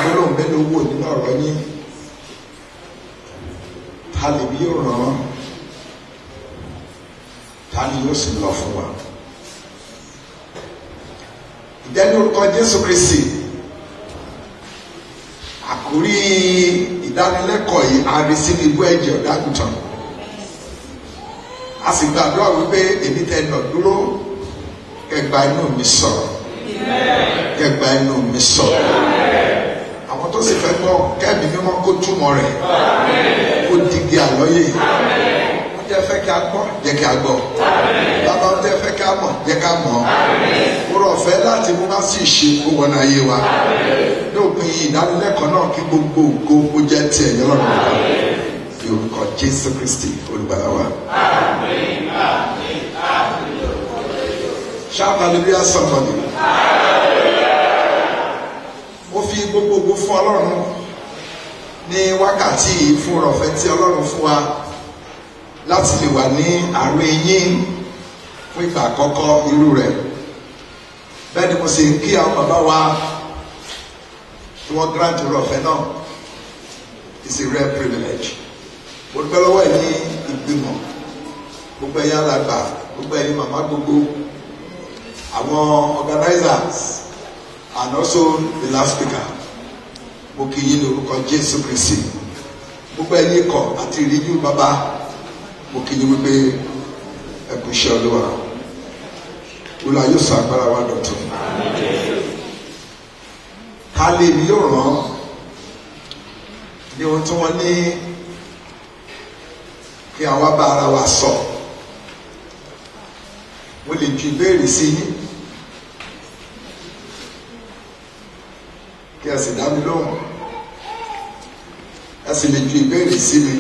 gbólóhùn mélòó wò nínú ọ̀rọ̀ yín ta lè bí yóò ràn án ta ni yóò sì lọ fún wa. Ìdẹ́nu orúkọ Jésù Kristi àkórí ìdánilẹ́kọ̀ọ́ yìí a rí sínú ibú ẹ̀jẹ̀ ọ̀dàgùtàn. A sì gbàdúrà wípé èmi tẹnu dúró kẹgbà inú mi sọ̀rọ̀ kẹgbà inú mi sọ̀rọ̀. Àwọn tó sì fẹ́ gbọ́ kẹ́mi mímọ́ kó túmọ̀ rẹ̀ kó digi àlọ́yè. Wọ́n jẹ́ fẹ́ kí a gbọ́ jẹ́ kí a gbọ́. Bàbá wọn jẹ́ fẹ́ kí a mọ̀ jẹ́ ká mọ̀. Oore ọ̀fẹ́ láti mú wá sí ìṣe kó wọnú ayé wa. Lópin ìdánilẹ́kọ̀ọ́ náà kí gbogbo ògo kó jẹ́ tiẹ̀ yọ lọ́rùn wa. Ní orúkọ Jésù Kristi olùgbàlà wa. Shout hallelujah somebody. Mo fi gbogbo ògo fún Ọlọ́run ní wákàtí yìí fún oore ọ̀fẹ́ tí Ọlọ́run fún wa láti lè wà ní àárín yín fún ìgbà àkọ́kọ́ irú rẹ̀. Bẹ́ẹ̀ ni mo sì kí àwọn bàbá wa tí wọ́n grant oore ọ̀fẹ́ náà. It's a rare privilege. Mo dúpẹ́ lọ́wọ́ ẹ̀ ní ìgbìmọ̀ gbogbo ẹ̀yin alàgbà gbogbo ẹ̀yin màmá gbogbo àwọn organizers and also the last speaker. Mo kí yín lórúkọ Jésù Kristi. Gbogbo ẹ̀yin ikọ̀ àti ìríjú bàbá mo kí yín wípé ẹ kú iṣẹ́ Olúwa. Olúwa yóò sọ agbára wa dọ̀tun. Ká lè ní yóò ràn ní ohun tí wọ́n ní kí àwa bá ara wa sọ. Mo lè ju ìbéèrè sí yín kí ẹ sì dá mi lóhùn. Ẹ sì lè ju ìbéèrè sí mi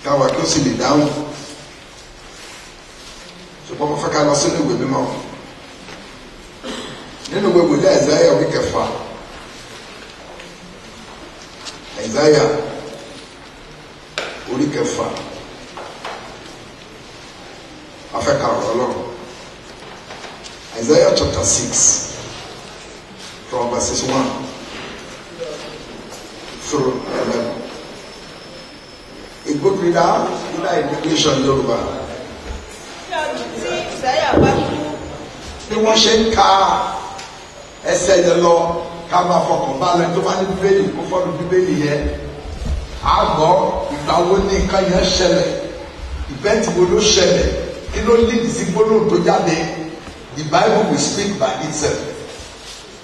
káwa kí ó sì lè dáhùn. Ṣùgbọ́n mo fẹ́ ká lọ sínú ìwé mímọ́. Nínú ìwé wòlíì Àìsáyà orí 6. Àìsáyà orí 6. Afẹ́ka ọ̀rọ̀ Ọlọ́run. Isaiah chapter 6 from verses 1 through 11. A good reader, either in English or Yoruba. Bí wọ́n ṣe ń ka ẹsẹ̀ yẹn lọ ká máa fọkàn balẹ̀ tó bá ní bíbélì kó fọ́nù bíbélì yẹn. Àgọ́ ìgbà wo ní nǹkan yẹn ṣẹlẹ̀? Ìbẹ́ntì wo ló ṣẹlẹ̀? Kí ló lead sí gbólóhùn tó jáde? The Bible will speak by itself.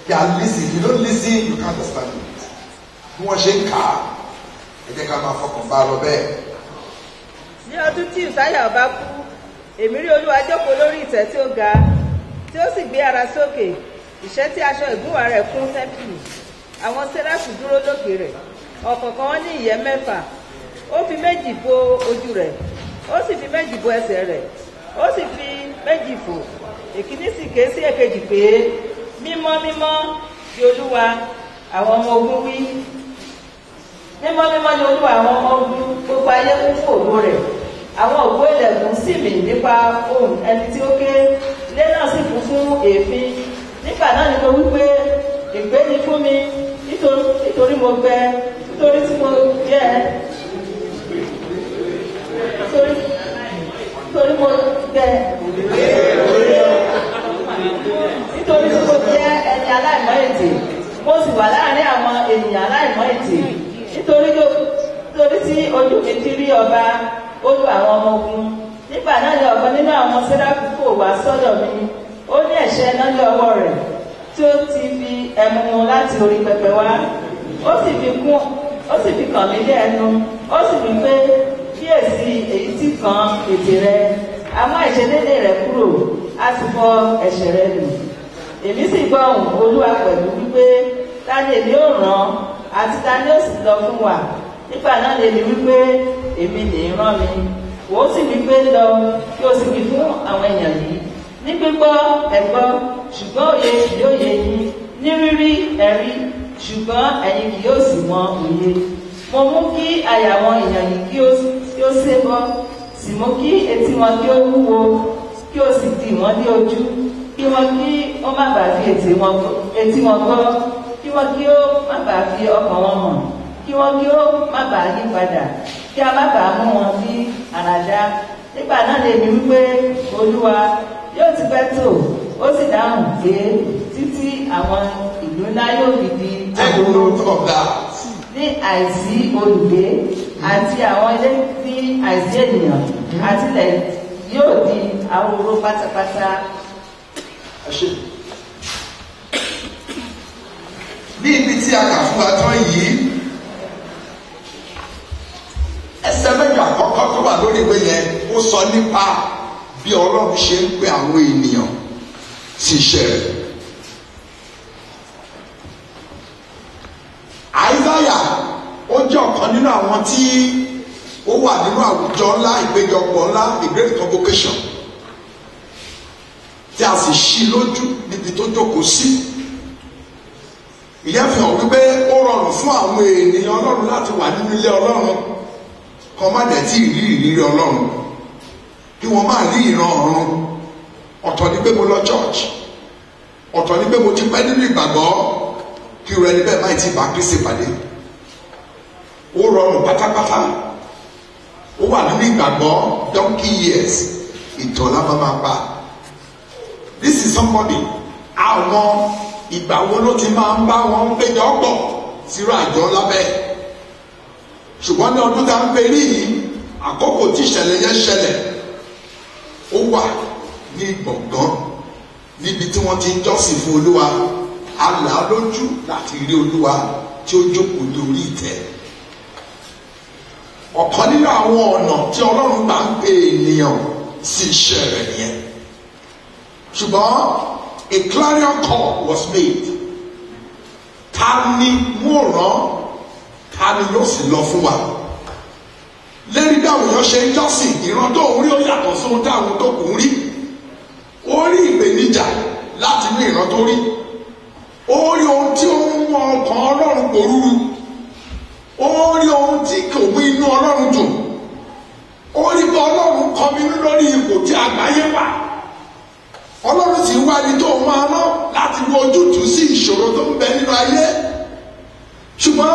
You can listen. If you don't listen, you can't understand it. Bí wọ́n ṣe ń kà á, ẹ jẹ́ ká máa fọkàn bá lọ bẹ́ẹ̀. Ní ọdún tí Ìsáyà ọba kú, èmi rí Olúwa jókòó lórí ìtẹ́ tí ó ga, tí ó sì gbé ara sókè. Ìṣẹ́ tí aṣọ ìgúnwà rẹ̀ kún tẹ́ḿpìlì. Àwọn séráfù dúró lókè rẹ̀. Ọ̀kọ̀ọ̀kan wọn ní ìyẹ́ 6. Ó fi 2 bo ojú rẹ̀. Ó sì fi 2 bo ẹsẹ̀ rẹ̀. Ó sì fi 2 fò. Èkíní sì ké sí èkejì pé, mímọ́ mímọ́ ni Olúwa àwọn ọmọ ogun wí. Mímọ́ mímọ́ ni Olúwa àwọn ọmọ ogun, gbogbo ayé kún fún ògo rẹ̀. Àwọn ògbó ilẹ̀kùn sì mì nípa ohùn ẹni tí ó ké. Ilé náà sì kún fún èéfín. Nígbà náà ni mo wí pé, ègbé ni fún mi nítorí mo gbẹ, nítorí tí mo jẹ́ nítorí mo gbẹ nítorí tí mo jẹ́ ẹni aláìmọ́ ètè, mo sì wà láàrin àwọn ènìyàn aláìmọ́ ètè. Nítorí tí ojú mi ti rí ọba olú àwọn ọmọ ogun. Nígbà náà ni ọ̀kan nínú àwọn séráfù fò wá sọ́dọ̀ mi. Ó ní ẹ̀ṣẹ́ iná ní ọwọ́ rẹ̀ tí ó ti fi ẹmu mu láti orí pẹpẹ wá. Ó sì fi kàn mí lé ẹnu. Ó sì wí pé, kíyèsí èyí tí kan ètè rẹ. A mú àìṣedéédéé rẹ kúrò, a sì fọ ẹ̀ṣẹ̀ rẹ nù. Èmi sì gbọ́ ohùn Olúwa pẹ̀lú wípé, ta ni èmi ó rán àti ta ni ó sì lọ fún wa? Nígbà náà lè ní wípé, èmi lè rán mi. Ó sì wípé, lọ kí o sì wí fún àwọn èèyàn yìí. Ní gbígbọ́ ẹ gbọ́, ṣùgbọ́n òye kì yóò yé yín. Ní rírí ẹ rí, ṣùgbọ́n ẹ̀yin kì yóò sì mọ òye. Mo mú kí àyà àwọn èèyàn yìí kí ó ṣébọ́, sì mú kí etí wọn kí ó wúwo, kí ó sì dì wọ́n ní ojú, kí wọ́n má bàa fi etí wọn gbọ́, kí wọ́n kí ó má bàa fi ọkàn wọn mọ̀, kí wọ́n kí ó má bàa yí padà, kí a má bàa mú wọn sí àràdá. Nígbà náà lè ní wípé Olúwa yóò ti pẹ́ tó, ó sì dáhùn pé títí àwọn ìlú ńlá yóò fi di ahoro ní àìsí olùgbé àti àwọn ilé ní àìsí ènìyàn àti ilẹ̀ yóò di ahoro pátápátá. Ní ibi tí a kà fún wa tán yìí, ẹsẹ̀ mẹ́jọ àkọ́kọ́ tó wà lórí ìwé yẹn ó sọ nípa bí Ọlọ́run ṣe ń pe àwọn ènìyàn sí iṣẹ́ rẹ̀. Àìsáyà ó jẹ́ ọ̀kan nínú àwọn tí ó wà nínú àwùjọ ńlá, ìpéjọpọ̀ ńlá, the great convocation, tí a sì ṣí lójú níbi tó jókòó sí. Ìyẹn fi hàn wípé ó rọrùn fún àwọn ènìyàn Ọlọ́run láti wà nínú ilé Ọlọ́run kan má dẹ̀ tí ì rí ìrírí Ọlọ́run, kí wọ́n má rí ìran ọ̀run. Ọ̀tọ̀ ni pé mo lọ church, ọ̀tọ̀ ni pé mo ti pẹ́ nínú ìgbàgbọ́, kí irú ẹni bẹ́ẹ̀ má ti bá Kristi pàdé. Ó rọrùn pátápátá, ó wà nínú ìgbàgbọ́ donkey years, ìtọ̀ lábá máa pa. This is somebody àwọn ìgbà wo ló ti máa ń bá wọn péjọ pọ̀ sírò àjọ lábẹ́. Ṣùgbọ́n ní ọdún tá ń pè rí yìí, àkókò tí ìṣẹ̀lẹ̀ yẹn ṣẹlẹ̀, ó wà ní gbọ̀ngàn níbi tí wọ́n ti ń jọ́sìn fún Olúwa. Àlá lójú láti rí Olúwa tí ó jókòó lórí ìtẹ́. Ọ̀kan nínú àwọn ọ̀nà tí Ọlọ́run bá ń pe ènìyàn sí iṣẹ́ rẹ̀ nìyẹn. Ṣùgbọ́n a clarion call was made. Ta ni mo rán, ta ni yóò sì lọ fún wa? Lérí bí àwọn èèyàn ṣe ń jọ́sìn, ìran tó ń rí ó yàtọ̀ sí ohun táwọn tó kù ń rí. Ó rí ìpèníjà láti ní ìran tó rí. Ó rí ohun tí ó ń mú ọkàn Ọlọ́run pòrúurú. Ó rí ohun tí kò mú inú Ọlọ́run dùn. Ó rí pé Ọlọ́run kọminú lórí ipò tí àgbáyé wà. Ọlọ́run sì wá ní tó máa rán láti wo ojútùú sí ìṣòro tó ń bẹ nínú ayé. Ṣùgbọ́n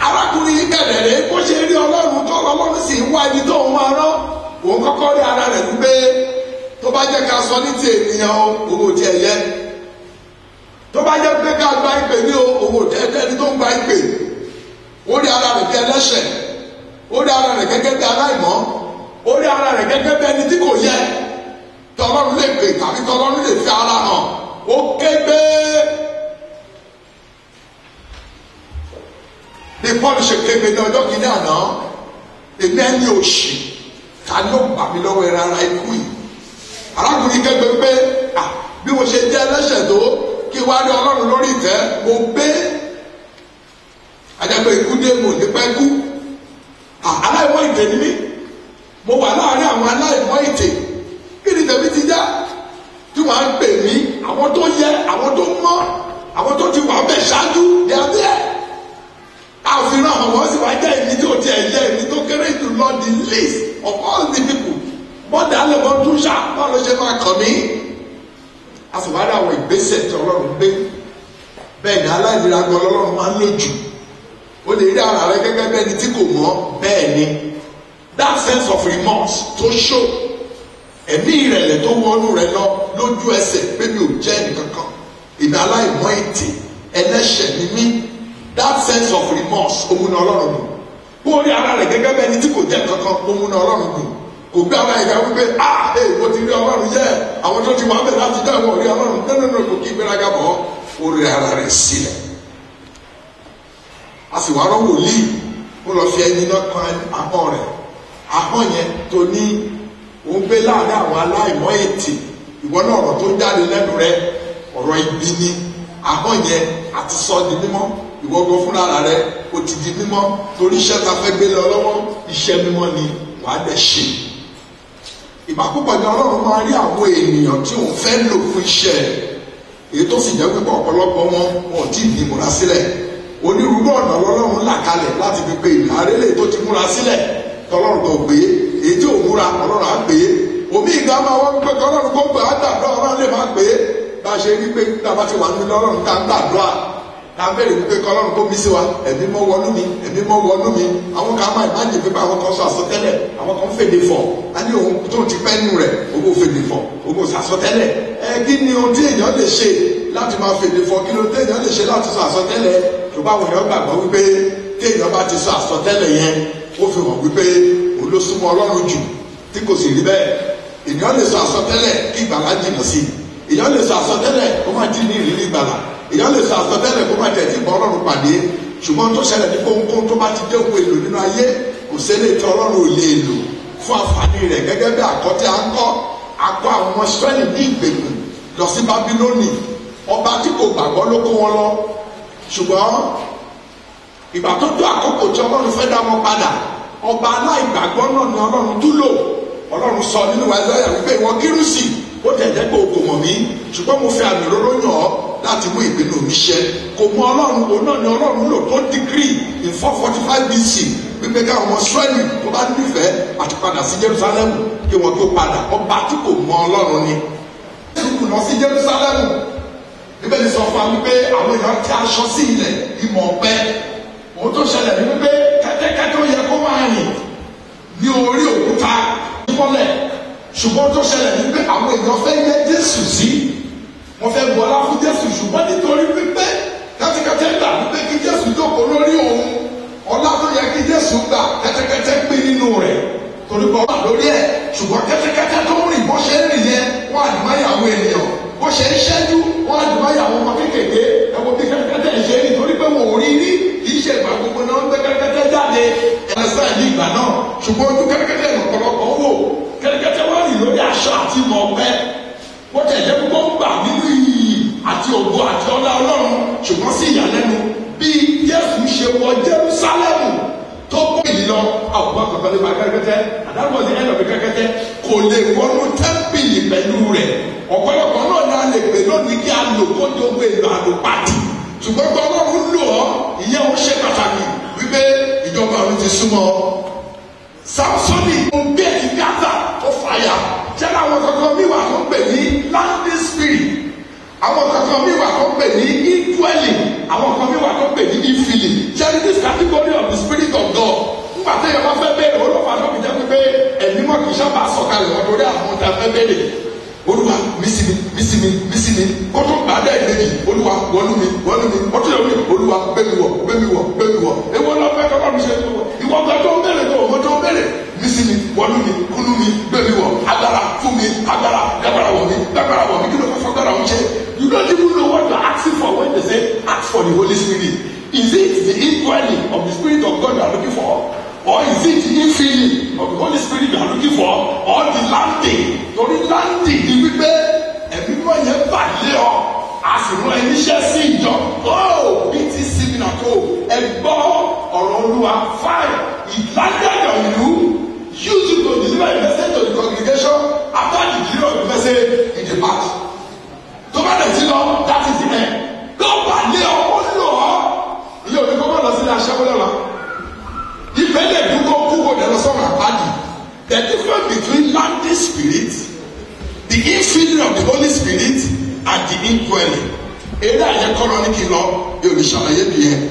arákùnrin yìí bẹ̀rẹ̀ rẹ̀ bó ṣe rí Ọlọ́run tó Ọlọ́run sì wá ní tó máa rán. Òun kọ́kọ́ rí ara rẹ̀ wípé tó bá jẹ́ ká sọ ní ti ènìyàn owó tí ẹ yẹ. Tó bá jẹ́ pé ká gba ìpè ní owó tẹ́tẹ́ ní tó ń gba ìpè. Ó rí ara rẹ̀ bí ẹlẹ́ṣẹ̀. Ó rí ara rẹ̀ gẹ́gẹ́ bí aláìmọ́. Ó rí ara rẹ̀ gẹ́gẹ́ bí ẹni tí kò yẹ. Tọ́lọ́run lè pè tàbí tọ́lọ́run lè fi ara hàn. Ó kégbe. Bí Pọ́ọ̀lù ṣe kégbe ní ọjọ́ kìíní àná, èmi ẹni òṣì, ta ni ó gbà mí lọ́wọ́ ẹran ara ikú yìí? Arákùnrin kégbe pé bí mo ṣe jẹ́ ẹlẹ́ṣẹ̀ tó kí wá rí Ọlọ́run lórí ìtẹ́, mo gbé. Àjẹpẹ́ ikú dé mò ní pẹ́ kú. Aláìmọ́ ìtè ni mí. Mo wà láàárín àwọn aláìmọ́ ìtè. Kí ni tèmi ti já? Tí wọ́n á ń pè mí, àwọn tó yẹ, àwọn tó mọ́, àwọn tó ti wà bẹ̀ ṣáájú, they are there. Àfihàn àwọn sì wá jẹ́ èmi tí ò tiẹ̀ yẹ, èmi tó kéré jù lọ the least of all the people. Bọ́dà lè mọ tún ṣá, báwo ló ṣe máa kàn mí? A sì wá rí àwọn ìgbésẹ̀ tí Ọlọ́run gbé. Bẹ́ẹ̀ ni aláìlera gan Ọlọ́run máa ń lò jù. O lè rí ara rẹ gẹ́gẹ́ bí ẹni tí kò mọ̀, bẹ́ẹ̀ ni. That sense of remorse tó show. Ẹ̀mí ìrẹ̀lẹ̀ tó wọnú rẹ lọ lójú ẹsẹ̀ pé mi ò jẹ́ nǹkankan. Ìdá aláìmọ́ ètè, ẹlẹ́ṣẹ̀ ni mí. That sense of remorse ó múná Ọlọ́run dùn. Kó rí ara rẹ̀ gẹ́gẹ́ bí ẹni tí kò jẹ́ nǹkankan ó múná Ọlọ́run dùn. Kò gbé ara ìgbà wípé mo ti rí Ọlọ́run yẹ àwọn tó ti wà bẹ̀ láti dá ìwọ̀n rí Ọlọ́run nínú kò kí gbéraga bọ̀ ó rí ara rẹ̀ sílẹ̀. A sì wá rán wòlíì ó lọ fi ẹyin náà kan ahọ́n rẹ̀. Ahọ́n yẹn tó ní ó ń gbé láàrin àwọn aláìmọ́ ètè. Ìwọ náà ọ̀rọ̀ tó jáde lẹ́nu rẹ ọ̀rọ̀ ibi ni. Ahọ́n yẹn àti sọ di mímọ́. Ìwọ gan fúnra rẹ ó ti di mímọ́ torí iṣẹ́ ta fẹ́ gbé lọ lọ́wọ́ iṣẹ́ mímọ́ ni wàá dẹ̀ ṣe. Ìgbà púpọ̀ ni Ọlọ́run máa rí àwọn ènìyàn tí òun fẹ́ lò fún iṣẹ́ rẹ̀. Èyí tó sì jẹ́ pípọ̀ ọ̀pọ̀lọpọ̀ wọn ò tí ì ní ìmúra sílẹ̀. Onírúurú ọ̀nà lọ́lọ́run là kalẹ̀ láti fi pe ìhàrẹ́lẹ̀ tó ti múra sílẹ̀ tọ́lọ́run tó gbé èyí tí ò múra Ọlọ́run á gbé. Omi ìgbà máa wọ́n pé kọ́lọ́run kó gbà á gbàdúrà Ọlọ́run lè má gbé. Bá a ṣe rí pé tábà ti wà nínú Ọlọ́run ká ń gbàdúrà abẹ́rẹ́ wípé kọ́lọ́run kó bí sí wa ẹ̀mí mọ́ wọnú mi ẹ̀mí mọ́ wọnú mi àwọn kan máa ìmáàjì pé àwọn kan sọ àsọtẹ́lẹ̀ àwọn kan fèdè fọ̀ á ní òun tó ti pẹ́ nù rẹ̀ òun kò fèdè fọ̀ òun kò sàsọtẹ́lẹ̀ kí ni ohun tí èèyàn lè ṣe láti máa fèdè fọ̀ kí ni ohun tí èèyàn lè ṣe láti sọ àsọtẹ́lẹ̀ ṣùgbọ́n àwọn èèyàn gbàgbọ́ wípé tí èèyàn bá ti sọ àsọtẹ́lẹ̀ yẹn ó fi hàn wípé òun ló súnmọ́ Ọlọ́run jù tí kò sì rí bẹ́ẹ̀ èèyàn lè sọ àsọtẹ́lẹ̀ kí ìgbàlá jìnnà sí èèyàn lè sọ àsọtẹ́lẹ̀ kó má jí ní ìrírí ìgbàlá èèyàn lè sọ àsọtẹ́lẹ̀ kó má tẹ̀ tí bọ́ Ọlọ́run pàdé ṣùgbọ́n tó ṣẹlẹ̀ ní kóńkóń tó bá ti dé òun èlò nínú ayé kò sẹ́lẹ̀ tí Ọlọ́run ò lè lò fún àǹfààní rẹ̀ gẹ́gẹ́ bí àkọ́tí à ń kọ́ akọ àwọn ọmọ Ísírẹ́lì ní ìgbèkùn lọ sí Bábílónì ọba tí kò gbàgbọ́ ló kó wọn lọ ṣùgbọ́n ìgbà tó tó àkókò tí Ọlọ́run fẹ́ dá wọn padà ọba aláìgbàgbọ́ náà ni Ọlọ́run tún lò Ọlọ́run sọ nínú Àìsáyà wípé ìwọ Kírúsì ó tẹ̀jẹ́ pé o kò mọ̀ mí ṣùgbọ́n mo fi àmì òróró yàn ọ́ láti mú ìpinnu mi ṣẹ kò mọ Ọlọ́run òun náà ni Ọlọ́run lò tó decree in 445 BC wípé káwọn ọmọ Ísírẹ́lì tó bá nífẹ̀ẹ́ àti padà sí Jerusalem kí wọn tó padà ọba tí kò mọ Ọlọ́run ni. Jésù lọ sí Jerusalem Bíbélì sọ fún wa wípé àwọn èèyàn tẹ aṣọ sí ilẹ̀ ìmọ̀ ọ̀pẹ òun tó ṣẹlẹ̀ ní wípé kẹ́tẹ́kẹ́tẹ́ ó yẹ kó máa rìn ní orí òkúta nípọ́lẹ̀ ṣùgbọ́n tó ṣẹlẹ̀ ní pé àwọn èèyàn fẹ́ yẹ Jésù sí wọ́n fẹ́ bu ọlá fún Jésù ṣùgbọ́n nítorí wípé kẹ́tẹ́kẹ́tẹ́ gbà wípé kí Jésù jókòó lórí òun ọlá tó yẹ kí Jésù gbà kẹ́tẹ́kẹ́tẹ́ gbé nínú rẹ̀ torí kọ́ wà lórí ẹ̀ ṣùgbọ́n kẹ́tẹ́kẹ́tẹ́ tó ń rìn bó ṣe ń rìn yẹn wọ́n àdìmáyà àwọn ènìyàn bó ṣe ń ṣẹ́jú wọ́n àdìmáyà àwọn ọmọ kéékèèké ẹ̀wọ̀n bí kẹ́tẹ́kẹ́tẹ́ ṣe rí torí pé wọn ò rí rí kì í ṣe ìgbà gbogbo náà ń gbé kẹ́tẹ́kẹ́tẹ́ jáde ẹ̀sán ní ìgbà náà ṣùgbọ́n ojú kẹ́tẹ́kẹ́tẹ́ ìrọ̀pọ̀lọpọ̀ wò kẹ́tẹ́kẹ́tẹ́ wọ́n rìn lórí aṣọ àti ìmọ̀ ọ̀pẹ wọ́n tẹ̀lé gbogbo ń gbà nínú iyì àti ògo àti ọlá Ọlọ́run ṣùgbọ́n sí ìyàlẹ́nu bí Jésù ṣe wọ Jerúsálẹ́mù tó gbòòlì lọ àwọn ọmọ nípa kẹ́tẹ́kẹ́tẹ́ àdáwọ̀ ní ẹ̀nà bí kẹ́tẹ́kẹ́tẹ́ kò lè wọnú tẹ́ḿpìlì pẹ̀lú rẹ̀ ọ̀pọ̀lọpọ̀ náà ni a lè pè lónìí kí a lò kó tó gbé ìlú àlùpàdì ṣùgbọ́n tó Ọlọ́run lò ọ́ ìyẹn ó ṣe pàtàkì wípé ìjọba ọ̀run ti súnmọ́ Samsoni ń gbé ti Gaza ó fàyà jẹ́ àwọn kankan mi wà tó ń pè ní landing spirit àwọn kankan mi wà tó ń pè ní indwelling àwọn kankan mi wà tó ń pè ní infilling jẹ́ this category of the spirit of God nígbà tí èèyàn bá fẹ́ bẹ̀rẹ̀ olófà náà kìí jẹ́ pé ẹ̀mí mọ́ kìí sábà sọ̀kalẹ̀ wọn torí àwọn ọ̀tá fẹ́ bẹ̀rẹ̀ Olúwa mísìmí kó tó gbà dẹ́ ìdẹ́jì Olúwa wọnú mi ó tún yẹ wí Olúwa gbẹ̀mí wọ̀ ewu ọlọ́fẹ́ kọ́kọ́ mi ṣe ìwọ gbà tó ń bẹ̀rẹ̀ tó ọmọ tó ń bẹ̀rẹ̀ mísìmí wọnú mi kúnú mi gbẹ̀mí wọ̀ agbára fún mi agbára wọ̀ mí kí ló fẹ́ fọ́gbára wọn ṣe you don't even know what you are asking for when they say ask for the Holy Spirit is it the indwelling of the Spirit of God you are looking for or is it the infilling of the Holy Spirit you are looking for or the landing torí landing ni wípé ẹ̀mí mọ̀ yẹn bà lé ọ a sì rán ẹni iṣẹ́ sí ìjọ bí ti sinmi náà tó ẹgbọ́ ọ̀rọ̀ Olúwa fine it landed on you use it to deliver a message to the congregation after the delivery of the message in the past tó bá dẹ̀ ti lọ that is the end lọ́ọ́ bà lé ọ ó lò ọ́ ilé òní kọ́ bá lọ sí ilé aṣẹ́wó lọ́la ìpẹ́lẹ̀ dúró kúkò dẹ̀ lọ sọ́nà àpáàdì the difference between landing spirit the infilling of the Holy Spirit and the indwelling eré àyẹ̀kọ́rọ̀ ní kí n lọ yóò ní ṣàlàyé bí yẹn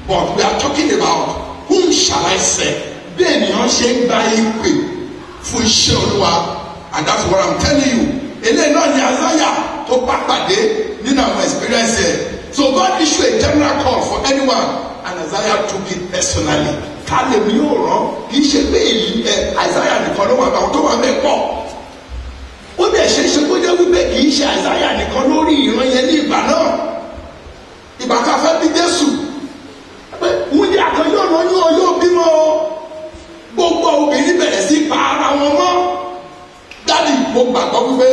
but we are talking about whom shall I serve bí ènìyàn ṣe ń gba ìpè fún iṣẹ́ Olúwa and that's what I'm telling you eléyìí náà ni Isaiah tó bá pàdé nínú àwọn experience ẹ̀ so God issue a general call for anyone and Isaiah took it personally ká lè mi yóò rán kì í ṣe pé èyí Isaiah nìkan ló wà báwọn tó wà bẹ́ẹ̀ pọ̀ ó bẹ̀ ṣe kó jẹ́ wípé kì í ṣe Isaiah nìkan lórí ìran yẹn ní ìgbà náà ìgbà tá a fẹ́ bí Jésù pé wọ́n ní àtọ́ yóò rán yóò bímọ gbogbo obìnrin bẹ̀rẹ̀ sí pa ara wọn mọ́ dádì mo gbàgbọ́ wípé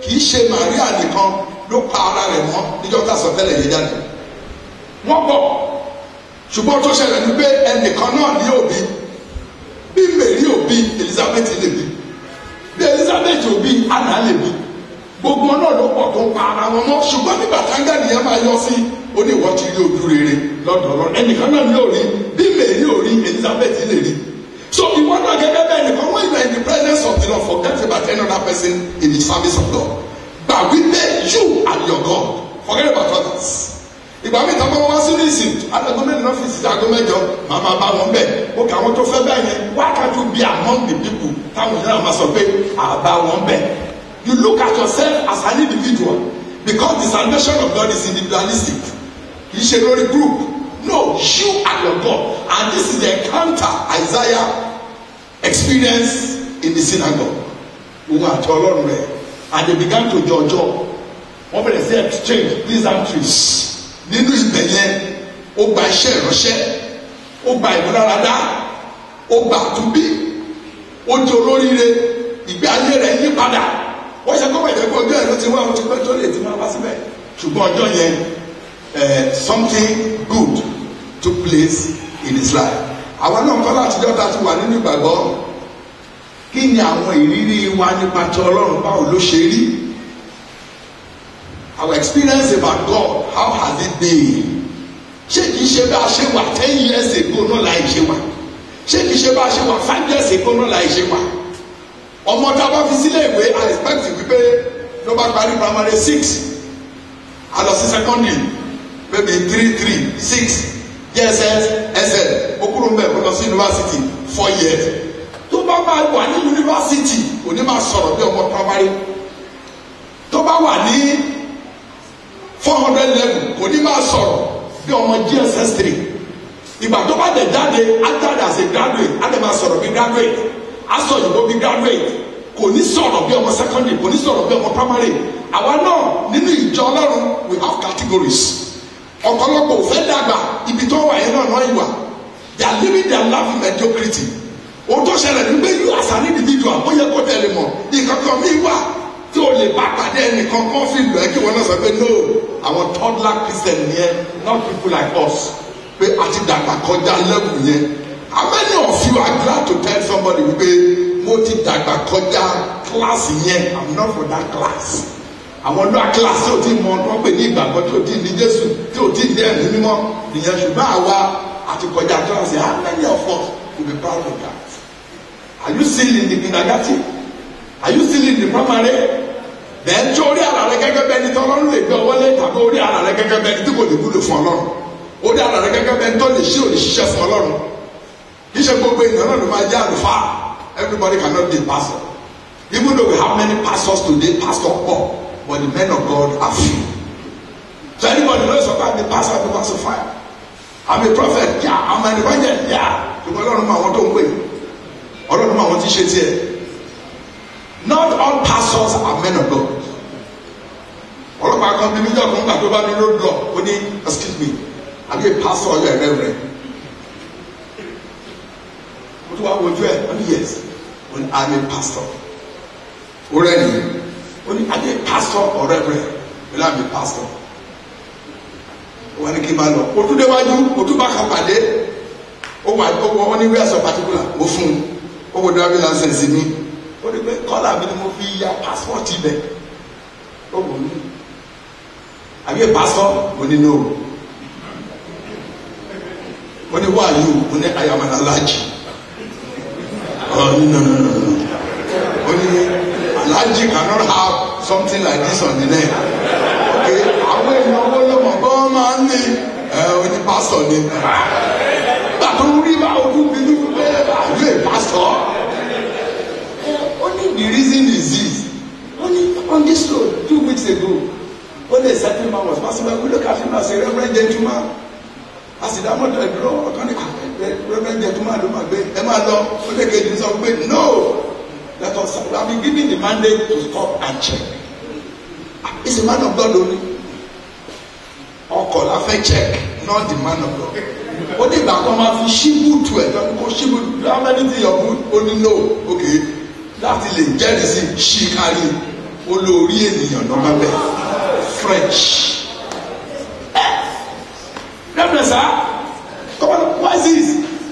kì í ṣe Màríà nìkan ló pa ara rẹ̀ mọ́ níjọ́ tá a sọ tẹ́lẹ̀ yẹn jáde wọ́n bọ̀ ṣùgbọ́n tó ṣẹlẹ̀ ní pé ẹnìkan náà ní òbí bí Mary òbí Elizabeth lè bí bí Elizabeth òbí Anna lè bí gbogbo náà ló pọ̀ tó ń pa ara wọn mọ́ ṣùgbọ́n nígbà táńgá nìyẹn máa yọ sí ó ní ìwọ́n ti rí ojú rere lọ́dọ̀ Ọlọ́run ẹnìkan náà ní òrí bí Mary òrí Elizabeth lè rí so ìwọ náà gẹ́gẹ́ bẹ́ẹ̀ nìkan when you are in the presence of the Lord forget about any other person in the service of God but wípé you and your God forget about others ìgbà mi tán bá wá sí nísìn adago mẹ́rin ọ́fíìsì adago mẹ́jọ màmá bá wọn bẹ̀ ó kà àwọn tó fẹ́ bẹ́ẹ̀ yẹn why can't you be among the people táwọn ìṣẹ̀lẹ̀ máa sọ pé àbá wọn bẹ̀. You look at yourself as an individual because the salvation of God is individualistic. Kì í ṣe lórí group. No, you and your God, and this is the encounter Isaiah experienced in the synagogue. Òun àti Ọlọ́run rẹ̀, and they began to judge. Wọ́n bẹ̀rẹ̀ sí exchange pleasantries. Nínú ibẹ̀ yẹn, ó gba iṣẹ́ ìránṣẹ́, ó gba ìmúláradá, ó gba àtúnbí, ó di olóríire, ìgbé ayé rẹ̀ yí padà. Wọ́n ṣe kọ́ pẹ̀lú ọjọ́ ẹ̀rọ tí wọ́n ti pẹ́ tó lè ti máa wá síbẹ̀. Ṣùgbọ́n ọjọ́ yẹn, something good took place in his life. Àwọn náà kọ́ láti jọ́ ta ti wà nínú ìgbàgbọ́. Kí ni àwọn ìrírí wa nípa ti Ọlọ́run báwo ló ṣe rí? Our experience about God, how has it been? Ṣé kìí ṣe bá a ṣe wà 10 years ago náà láì ṣe wà? Ṣé kìí ṣe bá a ṣe wà 5 years ago náà láì ṣe wà? Ọmọ tá a bá fi sílé ìwé I expect wípé ló bá parí primary 6 a lọ sí secondary maybe 3 6 JSS SL okúrò mbẹ kó lọ sí university 4 years. Tó bá máa wà ní university kò ní máa sọ̀rọ̀ bí ọmọ primary. Tó bá wà ní 400 level kò ní máa sọ̀rọ̀ bí ọmọ JSS 3. Ìgbà tó bá dẹ̀ jáde after as a graduate á dẹ̀ máa sọ̀rọ̀ bí graduate. Aṣọ òyìnbó bí graduate kò ní sọ̀rọ̀ bí ọmọ secondary kò ní sọ̀rọ̀ bí ọmọ primary. Àwa náà nínú ìjọ Ọlọ́run we have categories. Ọ̀pọ̀lọpọ̀ ò fẹ́ dàgbà ibi tó wà yẹn náà ìwà. They are living their life in mediocrity. Ohun tó ṣẹlẹ̀ ní pé you as an individual ó yẹ kó tẹ̀lé mọ̀ ìkankan mi wà tí o lè bá pàdé ẹnìkan kan fi lọ ẹ kí wọn náà sọ pé no àwọn toddler Christian yẹn not people like us pé àti dàgbà kọjá level yẹn. How many of you are glad to tell somebody wípé mo ti dàgbà kọjá class yẹn I'm not for that class. Àwọn ọdún class tí o ti mọ ọdún pé ní ìgbàgbọ́ tí o ti ní Jésù tí o ti ní ẹ̀mí mímọ́ nìyẹn ṣùgbọ́n àwa àti kọjá class yẹn how many of us will be proud of that? Are you still in the kindergarten? Are you still in the primary? Then tí orí ara rẹ gẹ́gẹ́ bẹ́ẹ̀ ni tí Ọlọ́run lè gbé ọwọ́ lé tàbí orí ara rẹ gẹ́gẹ́ bẹ́ẹ̀ ni tí kò lè wúlò fún Ọlọ́run. Orí ara rẹ gẹ́gẹ́ bẹ́ẹ̀ ni tó lè ṣe òṣìṣẹ́ fún Ọlọ́run. Kì í ṣe gbogbo ènìyàn náà ló máa jẹ́ àlùfáà. Everybody cannot be a pastor. Even though we have many pastors today, pastor Paul, but the men of God are few. So anybody knows about the pastor, I'm a pastor fire. I'm a prophet, yeah. I'm an evangelist, yeah. Ṣùgbọ́n Ọlọ́run máa wọ́n tó ń pè. Ọlọ́run máa wọ́n ti ṣe tiẹ̀. Not all pastors are men of God. Ọlọ́pàá kan bí níjọ́ kan gbà tó bá ní road block ó ní excuse me, are you a pastor or you a reverend? Ó tún wá wojú ẹ̀ ó ní yes, ó ní I'm a pastor. Ó rẹ̀ ní ó ní are you a pastor or reverend? Ó ní I'm a pastor. Ó wá ní kí n máa lọ. Ó tún déwájú, ó tún bá kan pàdé. Ó wà ní wíwá sọ particular, ó fún un. Ó wo driving license mi. Ó ní pé kọ́là mi ni mo fi ya passport ibẹ̀. Ó wò ó ní. Are you a pastor? Ó ní no. Ó ní who are you? Ó ní I am an Alhaji. Oh no. Ó ní Alhaji cannot have something like this on the neck. Okay, àwọn èèyàn wo ló mọ̀ bọ́ máa ń ní ó ní pastor ni. Gbàtọ́ rí bá ojú mi ní pé are you a pastor? Only the reason is this. Only on this road 2 weeks ago, only a certain man was passing by. We look at him as a reverend gentleman. As the damo to a draw, reverend gentleman, no. Let us have been given the mandate to stop and check. He's a man of God only. Or call a check, not the man of God. What if that come out shibu to it? How many things your good only know? Okay. Láti lè jẹ́rìsí ṣìkárí olórí ènìyàn lọ́mọ bẹ́ẹ̀ French. Rẹ́pẹ̀lẹ̀ sá come on why is this?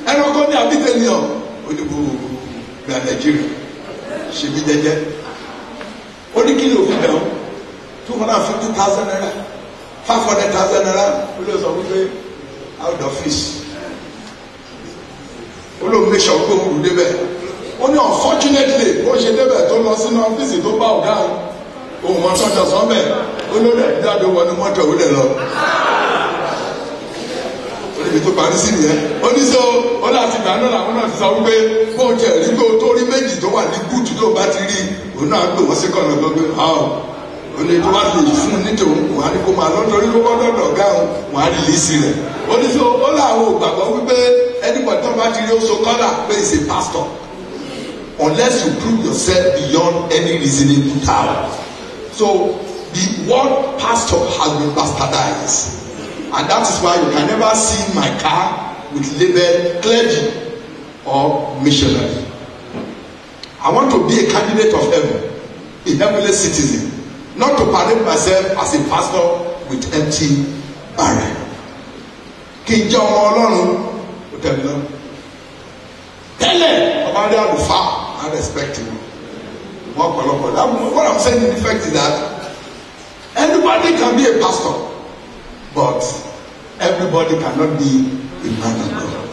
Ẹranko ní abitẹ́niọ̀ onígbòrògbò gba Nàìjíríà ṣèbí jẹjẹ. Ó ní kí ni òfin bẹ̀rù 250,000 naira 500,000 naira ó lè sọ wípé out of office. Ó ló make sure pé òun rú débẹ̀. Ó ní unfortunately ó ṣe débẹ̀ tó lọ sínú ọ́fíìsì tó bá ọ̀gá ohun wọn tọ́jọ́ sọ́mẹ̀ ó ló rẹ̀ jáde wọnú mọ́tò ó lè lọ. tó parí sí nìyẹn ó ní sọ ó láti gbà náà làwọn náà ti sọ wípé bó jẹ rí pé o tó rí méjì tó wà ní gúùtù tó bá ti rí òun náà gbé wọn sí kọ̀nà gbogbo ó ní tó bá lè fún un nítorí wọn á ní kó máa lọ́dọ̀ọ́rí kó gbọ́dọ̀ ọ̀gá wọn á rí lísì rẹ̀ ó ní sọ ó láwọn ògbàgbọ́ wípé anybody tó bá ti rí oṣù kọ́là pé is a pastor unless you prove yourself beyond any reasoning power. So the word pastor has been bastardized. And that is why you can never see my car with label clergy or missionary. I want to be a candidate of heaven, a heavenly citizen, not to parade myself as a pastor with empty barrel. Kí n jẹ́ ọmọ Ọlọ́run ó tẹ̀lé lọ. Tẹ́lẹ̀ ọba dé àlùfáà I respect him. What I'm saying in effect is that anybody can be a pastor. But everybody cannot be a man of God.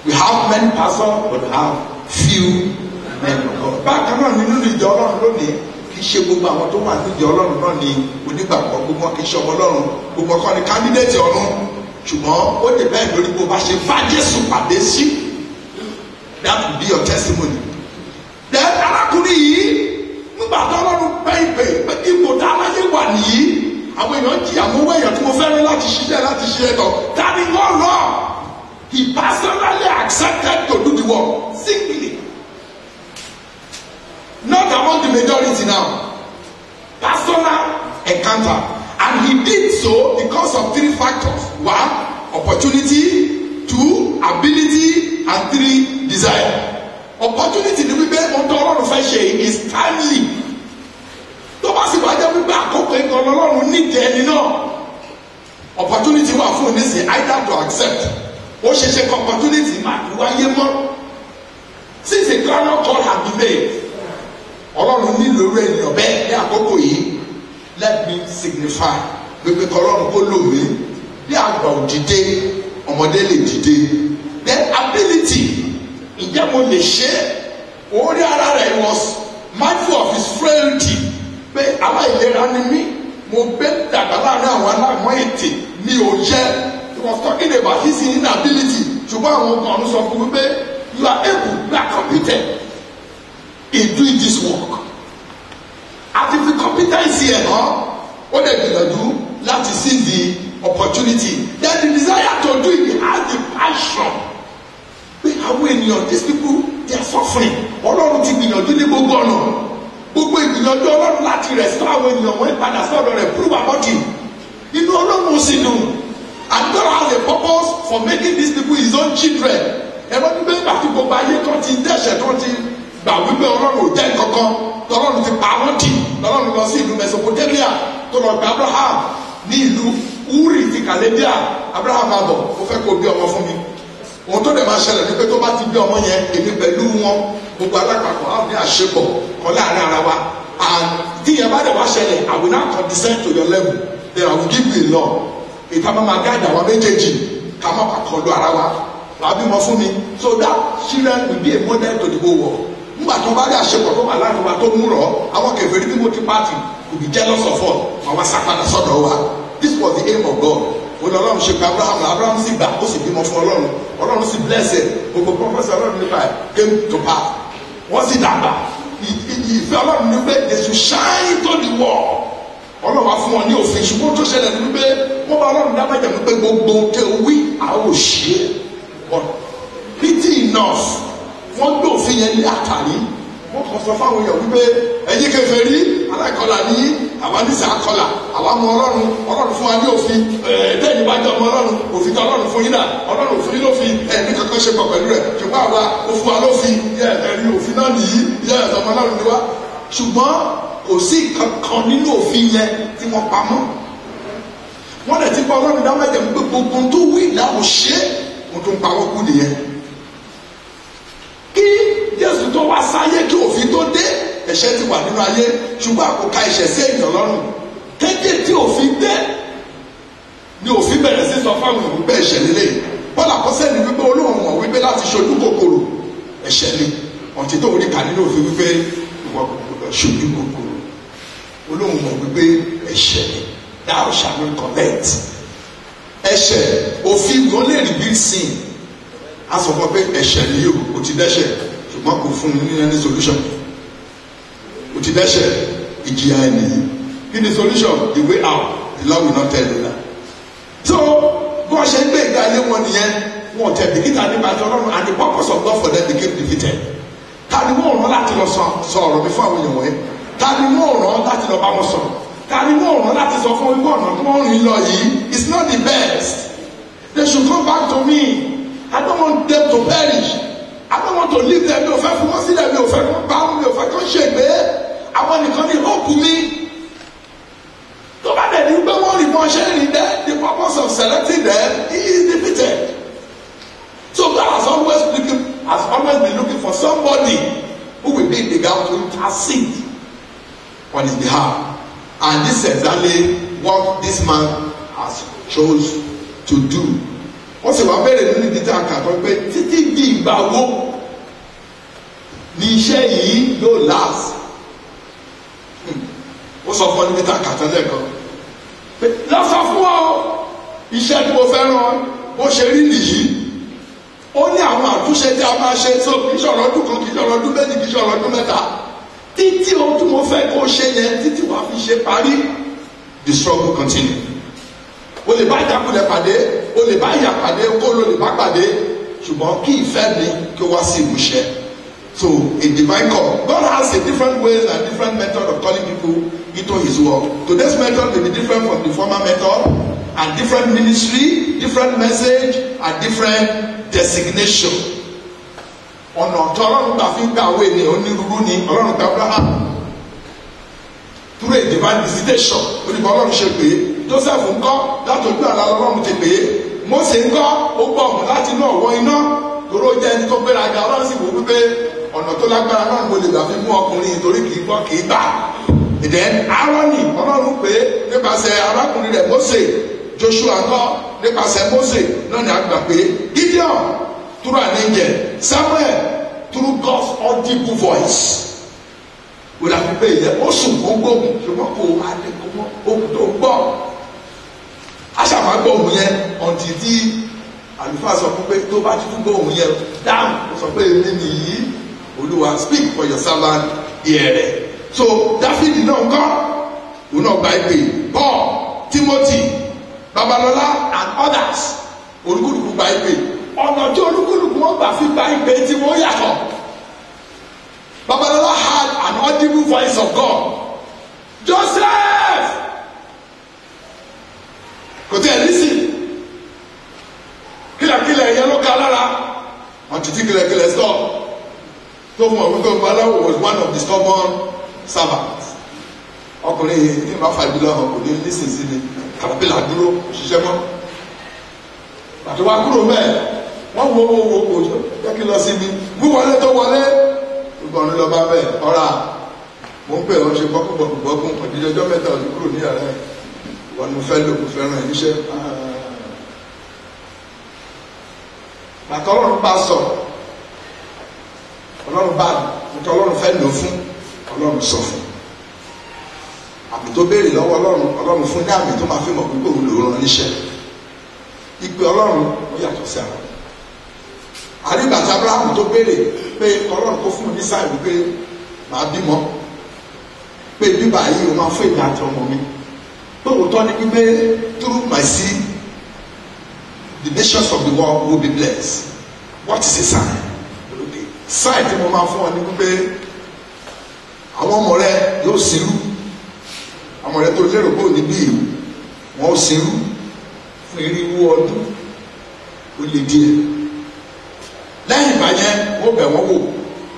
We have many pastors, but we have few men of God. Bákan náà nínú ìjọ Ọlọ́run lónìí kì í ṣe gbogbo àwọn tó wà ní ìjọ Ọlọ́run náà ni onígbàgbọ́ gbogbo kì í ṣe ọmọ Ọlọ́run gbogbo kan ní candidate ọ̀run ṣùgbọ́n ó dé bẹ́ẹ̀ lórí bó bá ṣe bá Jésù pàdé sí. That will be your testimony. Then arákùnrin yìí nígbà tó Ọlọ́run pẹ́ pé ipò tá a láyé wà nìyí. Àwọn èèyàn jí àwọn owó èèyàn tí mo fẹ́ràn láti ṣiṣẹ́ tọ̀ that is not wrong. He personally accepted to do the work singly, not among the majority now. Personal encounter, and he did so because of three factors: one, opportunity; two, ability; and three, desire. Opportunity ni wípé ohun tó Ọlọ́run fẹ́ ṣe is timely. Tó bá sì wájẹ́ wípé àkókò ìkan Ọlọ́run nídìí ẹni náà opportunity wà fún oníṣẹ́ either to accept ó ṣeṣe kọ opportunity máa fi wáyé mọ́ since a clarion call has been made Ọlọ́run nílò rẹ̀ ènìyàn bẹ́ẹ̀ ní àkókò yìí let me signify wípé kọlọ́run kó lò mí bí àgbà òdìdé ọmọdé lè dìde then ability ǹjẹ́ mo lè ṣe orí ara rẹ̀ was mindful of his frailty. Pé aláìlera ni mí mo gbé dàgbà láàrin àwọn aláìmọ́ ètè mi ò jẹ́ he was talking about his inability ṣùgbọ́n àwọn ọkàn ọ̀run sọ fún mi pé you are able you are competent in doing this work àti fi competency ẹ̀ hàn ó lè gbìyànjú láti seize the opportunity then the desire to do it he has the passion pé àwọn ènìyàn these people they are suffering Ọlọ́run ti gbìyànjú ní gbogbo ọ̀nà. Gbogbo ìgbìyànjú Ọlọ́run láti restore àwọn ènìyàn wọ́n padà sọ́dọ̀ rẹ̀ prove about him. Inú Ọlọ́run sì dùn. And God has a purpose for making these people his own children. Ẹ̀rọ gbígbé ìgbàtí gbogbo ayé tó ti dẹ́ṣẹ̀ tó ti gbà wípé Ọlọ́run ò jẹ́ kankan. Ọlọ́run ti pa wọ́n tì. Ọlọ́run lọ sí ìlú Mesopotamia tó lọ gba Abraham ní ìlú Uri ti Kàlédíà. Abraham àbọ̀ ó fẹ́ kó bí ọmọ fún mi. Ohun tó dẹ̀ máa ṣẹlẹ̀ ní pé tó bá ti bí ọmọ yẹn èmi pẹ̀lú wọn gbogbo alápapọ̀ àwọn ní àṣepọ̀ kan láàrin ara wa and tí yẹn bá dẹ̀ wá ṣẹlẹ̀ I will now condescend to your level then I will give you a law ìta máa gáàdì àwọn méjèèjì ká má bàa kọlu ara wa wàá bímọ fún mi so that children will be a model to the whole world. Nígbà tó bá dé àṣepọ̀ tó wà láàrin wa tó mú rọ àwọn kèfèrí tí mo ti pàtì will be jealous of us àwọn sápadà sọ́dọ̀ wa. This was the aim of God. Ọlọ́run ṣe pé Abraham sì gbà ó sì bímọ fún Ọlọ́run sì bless ẹ̀ gbogbo prophesy Ọlọ́run nípa ẹ̀ came to pass wọ́n sì dàgbà ìfẹ́ Ọlọ́run ní pé they should shine to the world. Ọlọ́run wá fún wọn ní òfin ṣùgbọ́n tó ṣẹlẹ̀ ní pé wọ́n bá Ọlọ́run dá májẹ̀ ní pé gbogbo tẹ wí àwọn òṣìṣẹ́ but pity enough wọ́n gbé òfin yẹn ní àtàrí wọ́n kàn sọ fáwọn èèyàn wípé ẹ̀yin kèfèrí aláìkọlà ní àwa ní sàkọlà àwa mọ Ọlọ́run fún wa ní òfin ẹ̀ẹ́dẹ́yìn bá jẹ́ ọmọ Ọlọ́run òfin tó Ọlọ́run fún yín náà Ọlọ́run òfin yín lófin ẹ̀mí kankan ṣe pọ̀ pẹ̀lú rẹ̀ ṣùgbọ́n àwa ó fún wa lófin ẹ̀rí òfin náà nìyí ọmọ Ọlọ́run ni wá ṣùgbọ́n kò sí kankan nínú òfin yẹn tí wọ́n pamọ́ wọ́n lè ti pa Ọlọ́run dá mẹ́jẹ̀ pé gbogbo tó wí ìdáhùn ṣe mo tó ń pa wọ́n kú nìyẹn kí Jésù tó wá sáyé kí òfin tó dé ẹ̀ṣẹ̀ ti wà nínú ayé ṣùgbọ́n àkókò ẹ̀ṣẹ̀ sí èèyàn lọ́rùn kéde tí òfin dé ni òfin bẹ̀rẹ̀ sí sọ fáwọn èèyàn wípé ẹ̀ṣẹ̀ lélẹ̀ Paul àkọsẹ́ ni wípé Olóhùn mọ̀ wípé láti ṣojú kòkòrò ẹ̀ṣẹ̀ ni ọ̀tí tó orí kà nínú òfin wípé ìwọ ṣojú kòkòrò Olóhùn mọ̀ wípé ẹ̀ṣẹ̀ ni thou shalt not covet ẹ̀ṣẹ̀ òfin ló lè reveal sin. A sọ fún ọ pé ẹ̀ṣẹ̀ ni yóò o ti dẹ́ṣẹ̀ ṣùgbọ́n kò fún ní any solution. O ti dẹ́ṣẹ̀ ìjìyà ẹ̀ nìyí. Kí ni solution? The way out. The Lord will not tell you that. So bó ṣe ń gbé ìgbé ayé wọn nìyẹn wọn tẹ̀ bìkítà nípa ti Ọlọ́run and the purpose of God for them became defeated. Ta ni wọ́n rán láti lọ sọ ọ̀rọ̀ mi fún àwọn èèyàn wọ̀nyí? Ta ni wọ́n rán láti lọ bá wọn sọ̀rọ̀? Ta ni wọ́n rán láti sọ fún ìwọ ọ̀nà tí wọ́n rìn lọ yìí? It's not the best. They should come back to me. I don't want them to perish. I don't want to leave them. Mi ò fẹ́ fún wọn sílẹ̀, mi ò fẹ́ kó bá wọn, mi ò fẹ́ kó ṣègbé. Àwọn nìkan ní hope mi. Tó bá dẹ̀ ní pé wọ́n rí wọn ṣe rìn dẹ́, the purpose of selecting them is defeated. So God has always been looking for somebody who will be in the gap to intercede on his behalf. And this is exactly what this man has chose to do. Wọ́n sì wá bẹ̀rẹ̀ nínú ìdíje àkàtọ́ pé títí di ìgbà wo ni iṣẹ́ yìí yóò last. Ó sọ fún ọ níbi tá a kàtọ́ lẹ́ẹ̀kan. Lọ sọ fún ọ iṣẹ́ tí mo fẹ́ràn bó ṣe rí nìyí. Ó ní àwọn àtúnṣe tí a máa ṣe tó kì í ṣọ̀rọ̀ ọdún kan kì í ṣọ̀rọ̀ ọdún méjì kì í ṣọ̀rọ̀ ọdún mẹ́ta. Títí ohun tí mo fẹ́ kó ṣe yẹn títí wàá fi ṣe parí. The struggle continue. O lè bá ìjákulẹ̀ pàdé, o lè bá ìyà pàdé, kó ló lè bá pàdé, ṣùgbọ́n kí ìfẹ́ mi kí ó wá sí ìmúṣẹ. So a divine call. God has a different way and different method of calling people into his work. Today's method may be different from the former method, and different ministry, different message, and different designation. Ọ̀nà tó Ọlọ́run gbà fi ń gbà wé ni onírúurú ni Ọlọ́run gbà Abraham. Through a divine visitation, olùkọ́ Ọlọ́run ṣe pé Joseph ń kọ́ láti ojú àlá Ọlọ́run ti pè é. Mósè ń kọ́ ó gbọ́ ọ̀hún láti inú ọ̀wọ́ iná. Tòró jẹ́ ẹni tó gbéraga Ọlọ́run sì wò wípé ọ̀nà tó lágbára náà ni mo lè gbà fi mú ọkùnrin torí kì í gbọ́ kì í gbà. Then Áárónì Ọlọ́run pé nípasẹ̀ arákùnrin rẹ̀ Mósè, Joshua ń kọ́ nípasẹ̀ Mósè náà ni a gbà pé Gideon through an angel, Samuel through God's audible voice. Wò láti pé ìyẹn ó sùn kó gbóhùn ṣùgbọ́n kò adé kó mọ́ ohun tó gbọ́. Aṣàmà gbóhùn yẹn ọ̀ntì tí àlùfáà sọ fún pé tó bá tún gbóhùn yẹn dáhùn ó sọ pé èmi nìyí Olúwa speak for your servant hear it. So Dáfídì náà ń kọ́ òun náà gba ìpè Paul, Timothy, Babalọlá and others olúkúlùkù gba ìpè. Ọ̀nà tí olúkúlùkù wọn gbà fi gba ìpè tí wọ́n yàtọ̀. Babalola had an audible voice of God. Joseph! Kò tí ẹ̀ lísìn. Kílẹ̀kílẹ̀ yẹn ló ká lára. Wọ́n ti tí kílẹ̀kílẹ̀ sọ. Tó mọ̀ wípé Babalawo was one of the stubborn servants. Ọkùnrin yìí ní ìbá fàdúrà hàn kò ní lísìn sí ni. Kàràpìlà dúró òṣìṣẹ́ mọ́. Àti wá kúrò mẹ́ẹ̀. Wọ́n wo jẹ́ kí lọ sí mi. Wíwọlé tó wọlé. Gbogbo ọ̀run lọ bá bẹ́ẹ̀ ọ̀rà mo ń pè ọ́ ṣe gbọ́kùn ọ̀dídọ́jọ́ mẹ́ta ọdún kúrò ní yàrá ẹ̀ wọn mo fẹ́ lò mo fẹ́ràn ẹ̀ níṣẹ́. Bàtà Ọlọ́run bá sọ Ọlọ́run bá nítorí Ọlọ́run fẹ́ lò fún Ọlọ́run sọ fún àmì tó béèrè lọ́wọ́ Ọlọ́run fún ní àmì tó máa fi mọ̀ pípé òun lò rán níṣẹ́. Ìpè Ọlọ́run ó yàtọ̀ sí ara. Àrígbàtà Abraham tó béèrè pé Ọlọ́run kó fún mi ní sáà wípé màá bímọ pé bíbá yìí o máa fún èmi àti ọmọ mi pé òótọ́ ni wípé through my seed the nations of the world will be blessed. What is a sign? Okay. Sign tí mo máa fún ọ ní wípé àwọn ọmọ rẹ yóò sírú ọmọ rẹ tó lérò pé òní bí wọn ó sírú fún irinwó ọdún ó lè díẹ̀. Lẹ́yìn ìgbà yẹn wọ́n bẹ̀ wọ́n wò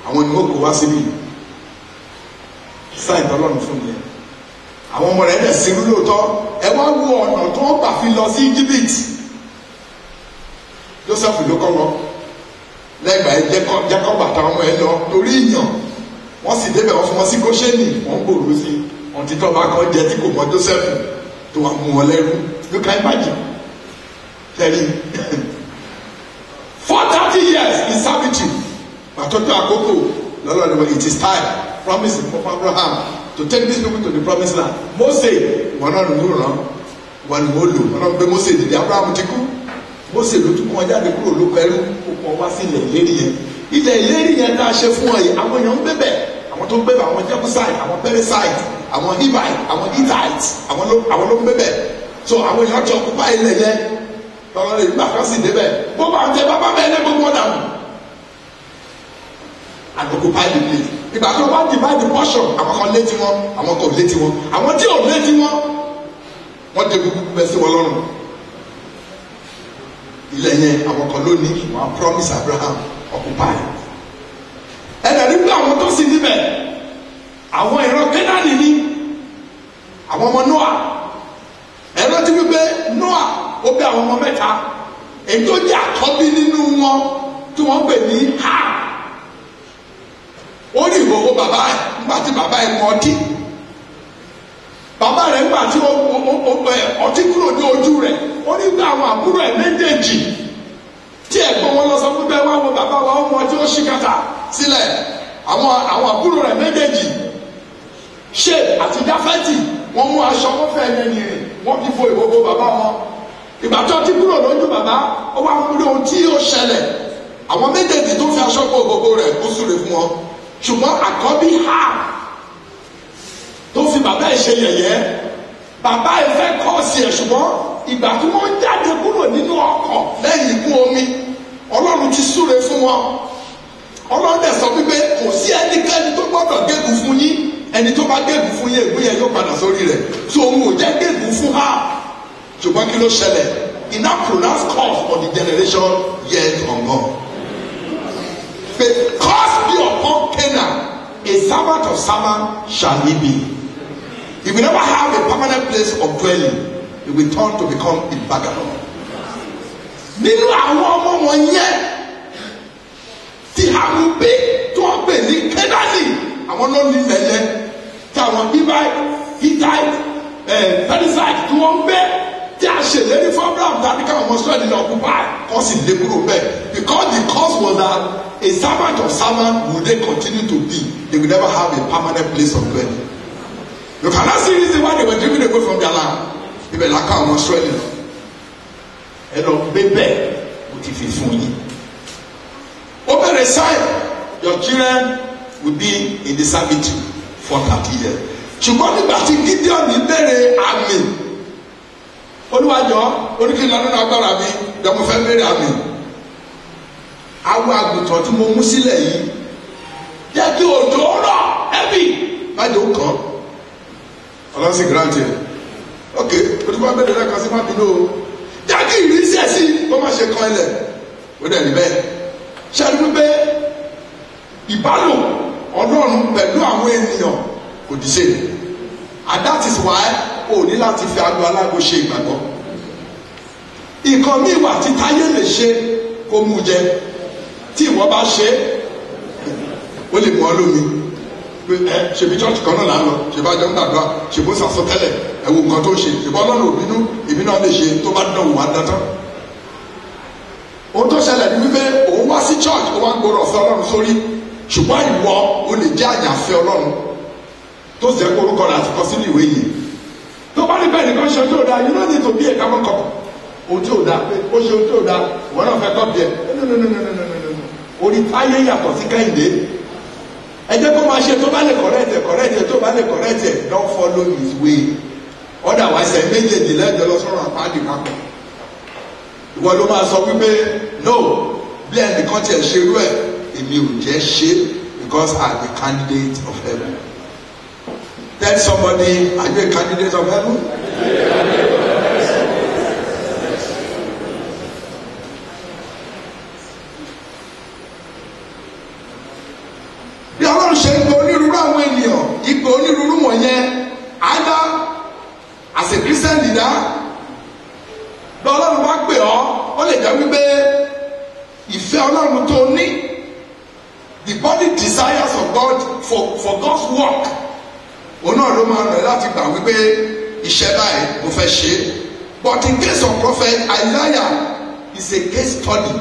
àwọn ni wọ́n kó wá síbí sáì tọ́lọ́run fún yẹn àwọn ọmọ rẹ̀ dẹ̀ sírú lóòótọ́ ẹ wá wo ọ̀nà tó wọ́n gbà fi lọ sí Egypt. Joseph ló kọ́ lọ lẹ́gbàá ẹ jẹ́kọ́ bàtà ọmọ ẹ lọ torí ìyàn wọ́n sì débẹ̀ wọ́n fún wọn sí Góṣẹ́nì wọ́n gbòòrò sí ọ̀títọ́ bá kọ́ jẹ tí kò mọ Joseph tó wà mú wọn lẹ́rú you can imagine tẹ́lẹ̀ 430 years in servitude. Àtọ́jú àkókò lọ́lọ́dún it is time promising for Abraham to take these people to the promised land. Mose wọn náà nínú ràn wọn ni wọ́n lò ọlọ́run pé Mósè dìde Abraham ti kú Mósè ló tún kọ́ jáde kúrò lóko ẹrú kó kọ́ wá sí ilẹ̀ ìlérí yẹn ilẹ̀ ìlérí yẹn tá a ṣe fún ọ yìí àwọn èèyàn ń bẹ̀bẹ̀ àwọn tó ń bẹ̀bẹ̀ àwọn Jebusite àwọn Perizite àwọn Hivite àwọn Hittite àwọn ló ń bẹ̀bẹ̀ so àwọn èèyàn ti ọkùpá ilẹ̀ yẹn lọ́wọ́ lè gbà kán sì débẹ̀ gbogbo àwọn tẹ bàbá bẹ́ẹ̀ lé gbogbo ọ̀dà nù and occupy the place ìgbà tó bá divide the portion àwọn kan létí wọn àwọn kan létí wọn àwọn tí ò létí wọn wọ́n dé gbogbo bẹ́ẹ̀ sí wọn lọ́rùn ilẹ̀ yẹn àwọn kan ló ní wọn promise Abraham occupy ẹ̀dá nígbà àwọn tó sì níbẹ̀ àwọn ìran Kénáánì ní àwọn ọmọ Noah ẹ̀rọ ti wípé Noah ó bí àwọn ọmọ mẹ́ta èyí tó jẹ́ àkọ́bí nínú wọn tí wọ́n pè ní Ham ó ní ìhòòhò bàbá ẹ̀ nígbà tí bàbá ẹ̀ mọ ọtí bàbá rẹ̀ nígbà tí ọtí kúrò ní ojú rẹ̀ ó ní gbà àwọn àbúrò ẹ̀ méjèèjì tí ẹ̀gbọ́n wọn lọ sọ fún bẹ́ẹ̀ wá wọn bàbá wa ó mọ ọtí ó ṣí kàtà sílẹ̀ àwọn àbúrò rẹ̀ méjèèjì ṣe àti Jáfẹ́tì wọ́n mú aṣọ wọn fẹ́ ẹni rìn wọ́n fi bo ìhòòhò bàbá wọn ìgbà tó ọtí kúrò lójú bàbá ó wá fún ohun tí ó ṣẹlẹ̀ àwọn méjèèjì tó fi aṣọ bo ìhòòhò rẹ̀ ó súre fún wọn ṣùgbọ́n àkọ́bí Ham tó fi bàbá ẹ̀ ṣe yẹ̀yẹ́ bàbá ẹ̀ fẹ́ kọ́ sí ẹ̀ ṣùgbọ́n ìgbà tí wọ́n jáde kúrò nínú ọkọ̀ lẹ́yìn ikú omi Ọlọ́run ti súre fún wọn Ọlọ́run dẹ̀ sọ wípé kò sí ẹnikẹ́ni tó gbọ́dọ̀ gégùn fún yín ẹni tó bá gégùn fún yín ègún yẹn yóò padà sórí rẹ̀ tó òun ò jẹ́ gégùn fún Ham ṣùgbọ́n kí ló ṣẹlẹ̀ he now pronounce curse for the generation yet unborn. Curse be upon Canaan, a servant of servant shall he be. He will never have a permanent place of dwelling. He will turn to become a vagabond. Nínú àwọn ọmọ wọn yẹn tí àwọn bí tó ń pè ní Kénáánì àwọn ló ní ilẹ̀ yẹn tí àwọn Hivite, Hittite, Perizite tí wọ́n ń gbé tí a ṣèlérí fún Abraham tàbí káwọn ọmọ Israẹli lọ kú báyìí kọ́ sì lé kúrò bẹ́ẹ̀ because the cause was that a servant of servant would they continue to be they will never have a permanent place of dwelling. You cannot see reason why they were driven away from their land. Ibẹ̀ la ká ọmọ Israẹli lọ ẹ lọ gbé bẹ́ẹ̀ o ti fi fún yín. Ó bẹ̀rẹ̀ sign your children will be in the servitude for 30 years. Ṣùgbọ́n nígbà tí Gideon bẹ̀rẹ̀ àmì olùwàjọ oníkìlá nínú agbára mi ìjọba fẹ́ bẹ̀rẹ̀ àmì àwọn àgùntàn tí mo mú sílẹ̀ yìí jẹ́ kí òjò rọ̀ ẹ̀bì májò kàn ọlọ́sìn gírántì ok olùkọ́ bẹ̀rẹ̀ lẹ́ẹ̀kan sí má bínú o jẹ́ kí ìrísí sí kó má ṣe kan ilẹ̀ ó dẹ̀ níbẹ̀ ṣe é wípé ìbálò Ọlọ́run pẹ̀lú àwọn ènìyàn kò dì ṣe and that is why o ní láti fi agbo alágbo ṣe ìgbàgbọ́ nǹkan míì wà tí táyé lè ṣe kó mú jẹ tí ìwọ bá ṣe ó lè mú ọ lómi pé ṣèbí church kan náà là ń lọ ṣèbí àjọ ń gbàdúrà ṣèbó sàṣọ tẹ́lẹ̀ ẹ wo nǹkan tó ṣe ṣèbí Ọlọ́run òbínú èmi náà lè ṣe tó bá dán òun àdántán ohun tó ṣẹlẹ̀ ní wípé òun wá sí church ó wá ń gbọ́dọ̀ ọ̀fẹ́ Ọlọ́run sórí ṣùgbọ́n ìwọ o lè jẹ́ àyànfẹ́ Ọlọ́run tó sì ẹ́ kó orúkọ rẹ̀ àti kọ sínú ìwé yìí tó bá rí bẹ́ẹ̀ nìkan ṣe ohun tí ò dáa you no need to be a carbon copy ohun tí ò dáa pé ó ṣe ohun tí ò dáa ìwọ náà fẹ́ kọ́pì ẹ̀ no orí táyé yàtọ̀ sí Kẹ́hìndé ẹ jẹ́ kó máa ṣe tó bá lè correct ẹ̀ tó bá lè correct ẹ̀ don't follow his way otherwise ẹ̀ méjèèjì lẹ́jọ́ lọ sọ̀rọ̀ àpáàdì papọ̀ ìwọ ló máa sọ wípé no bí ẹnìkan tiẹ̀ ṣe irú ẹ̀ èmi ò jẹ́ ṣe because I am a candidate of heaven. Tell somebody, are you a candidate of heaven? Bí Ọlọ́run ṣe ń gbé onírúurú àwọn ènìyàn ipò onírúurú wọ̀nyẹn either as a Christian leader bí Ọlọ́run bá pè ọ́ ó lè jẹ́ wípé ìfẹ́ Ọlọ́run tó ní the body desires of God for God's work òun náà ló máa rẹ̀ láti gbà wípé iṣẹ́ báyìí mo fẹ́ ṣe but in case of prophet Isaiah is a case study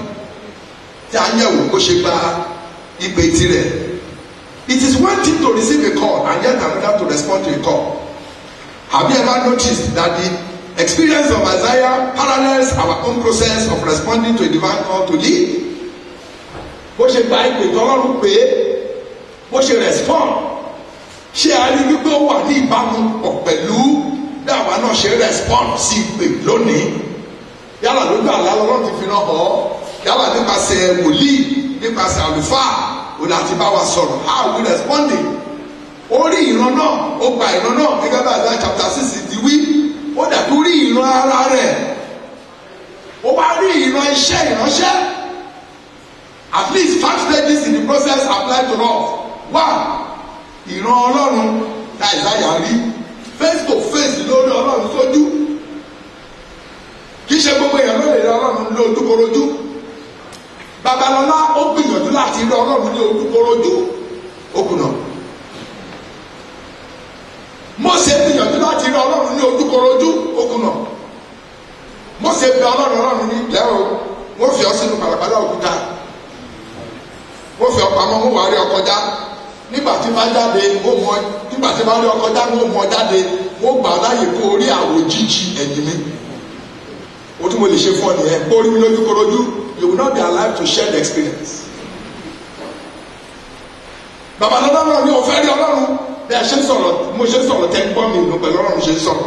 tí a yẹ̀wò bó ṣe gba ìpè tirẹ̀. It is one thing to receive a call and yet another to respond to a call. Have you ever noticed that experience of Isaiah parallels our own process of responding to a divine call to lead. Bó ṣe gba ìpè tọ́lọ́run pé bó ṣe respond ṣé a rí wípé ó wà ní ìbámu pọ̀ pẹ̀lú bí àwa náà ṣe respond sí ìpè lónìí. Yálà lójú àlá lọ́rùn ti fi náà hàn, yálà nípasẹ̀ wòlíì, nípasẹ̀ àlùfáà, òun àti bá wa sọ̀rọ̀, how we responding. Ó rí ìran náà, ó gba ìran náà gẹ́gẹ́ bí Isaiah chapter 6 ti wí, ó dẹ̀ tún rí ìran ara rẹ̀, ó wá rí ìran iṣẹ́ ìránṣẹ́. At least 5 stages in the process apply to us. 1. Ìran Ọlọ́run tá Isaiah rí face to face lórí Ọlọ́run sójú. Kì í ṣe gbogbo èèyàn ló lè rí Ọlọ́run ní ojúkorojú. Babalọ́lá ó gbìyànjú láti rí Ọlọ́run ní ojúkorojú. Ó kùnà. Mósè gbìyànjú láti rí Ọlọ́run ní ojúkorojú. Ó kùnà. Mósè bẹ Ọlọ́run ní lẹ́rọ. Wọ́n fi ọ sínú pàlàpàlà òkúta. Wọ́n fi ọ̀pá mọ́ wà rí ọkọ̀ já. Nígbà tí bá jáde nígbà tí bá rí ọkọ̀ já wọ́n mọ jáde wọ́n gbà láyè kó orí àwò jíjì ẹ̀yìn mi. O tún mo lè ṣe fún ọ nìyẹn kó orí mi lójúkorojú, you will not be alive to share the experience. Bàbá lọ́dọ̀ ní òfẹ́ rí Ọlọ́run bí a ṣe ń sọ̀rọ̀ mo ṣe ń sọ̀rọ̀ tẹ́ ń gbọ́ mi ìlú pẹ̀lú Ọlọ́run ṣe ń sọ̀rọ̀.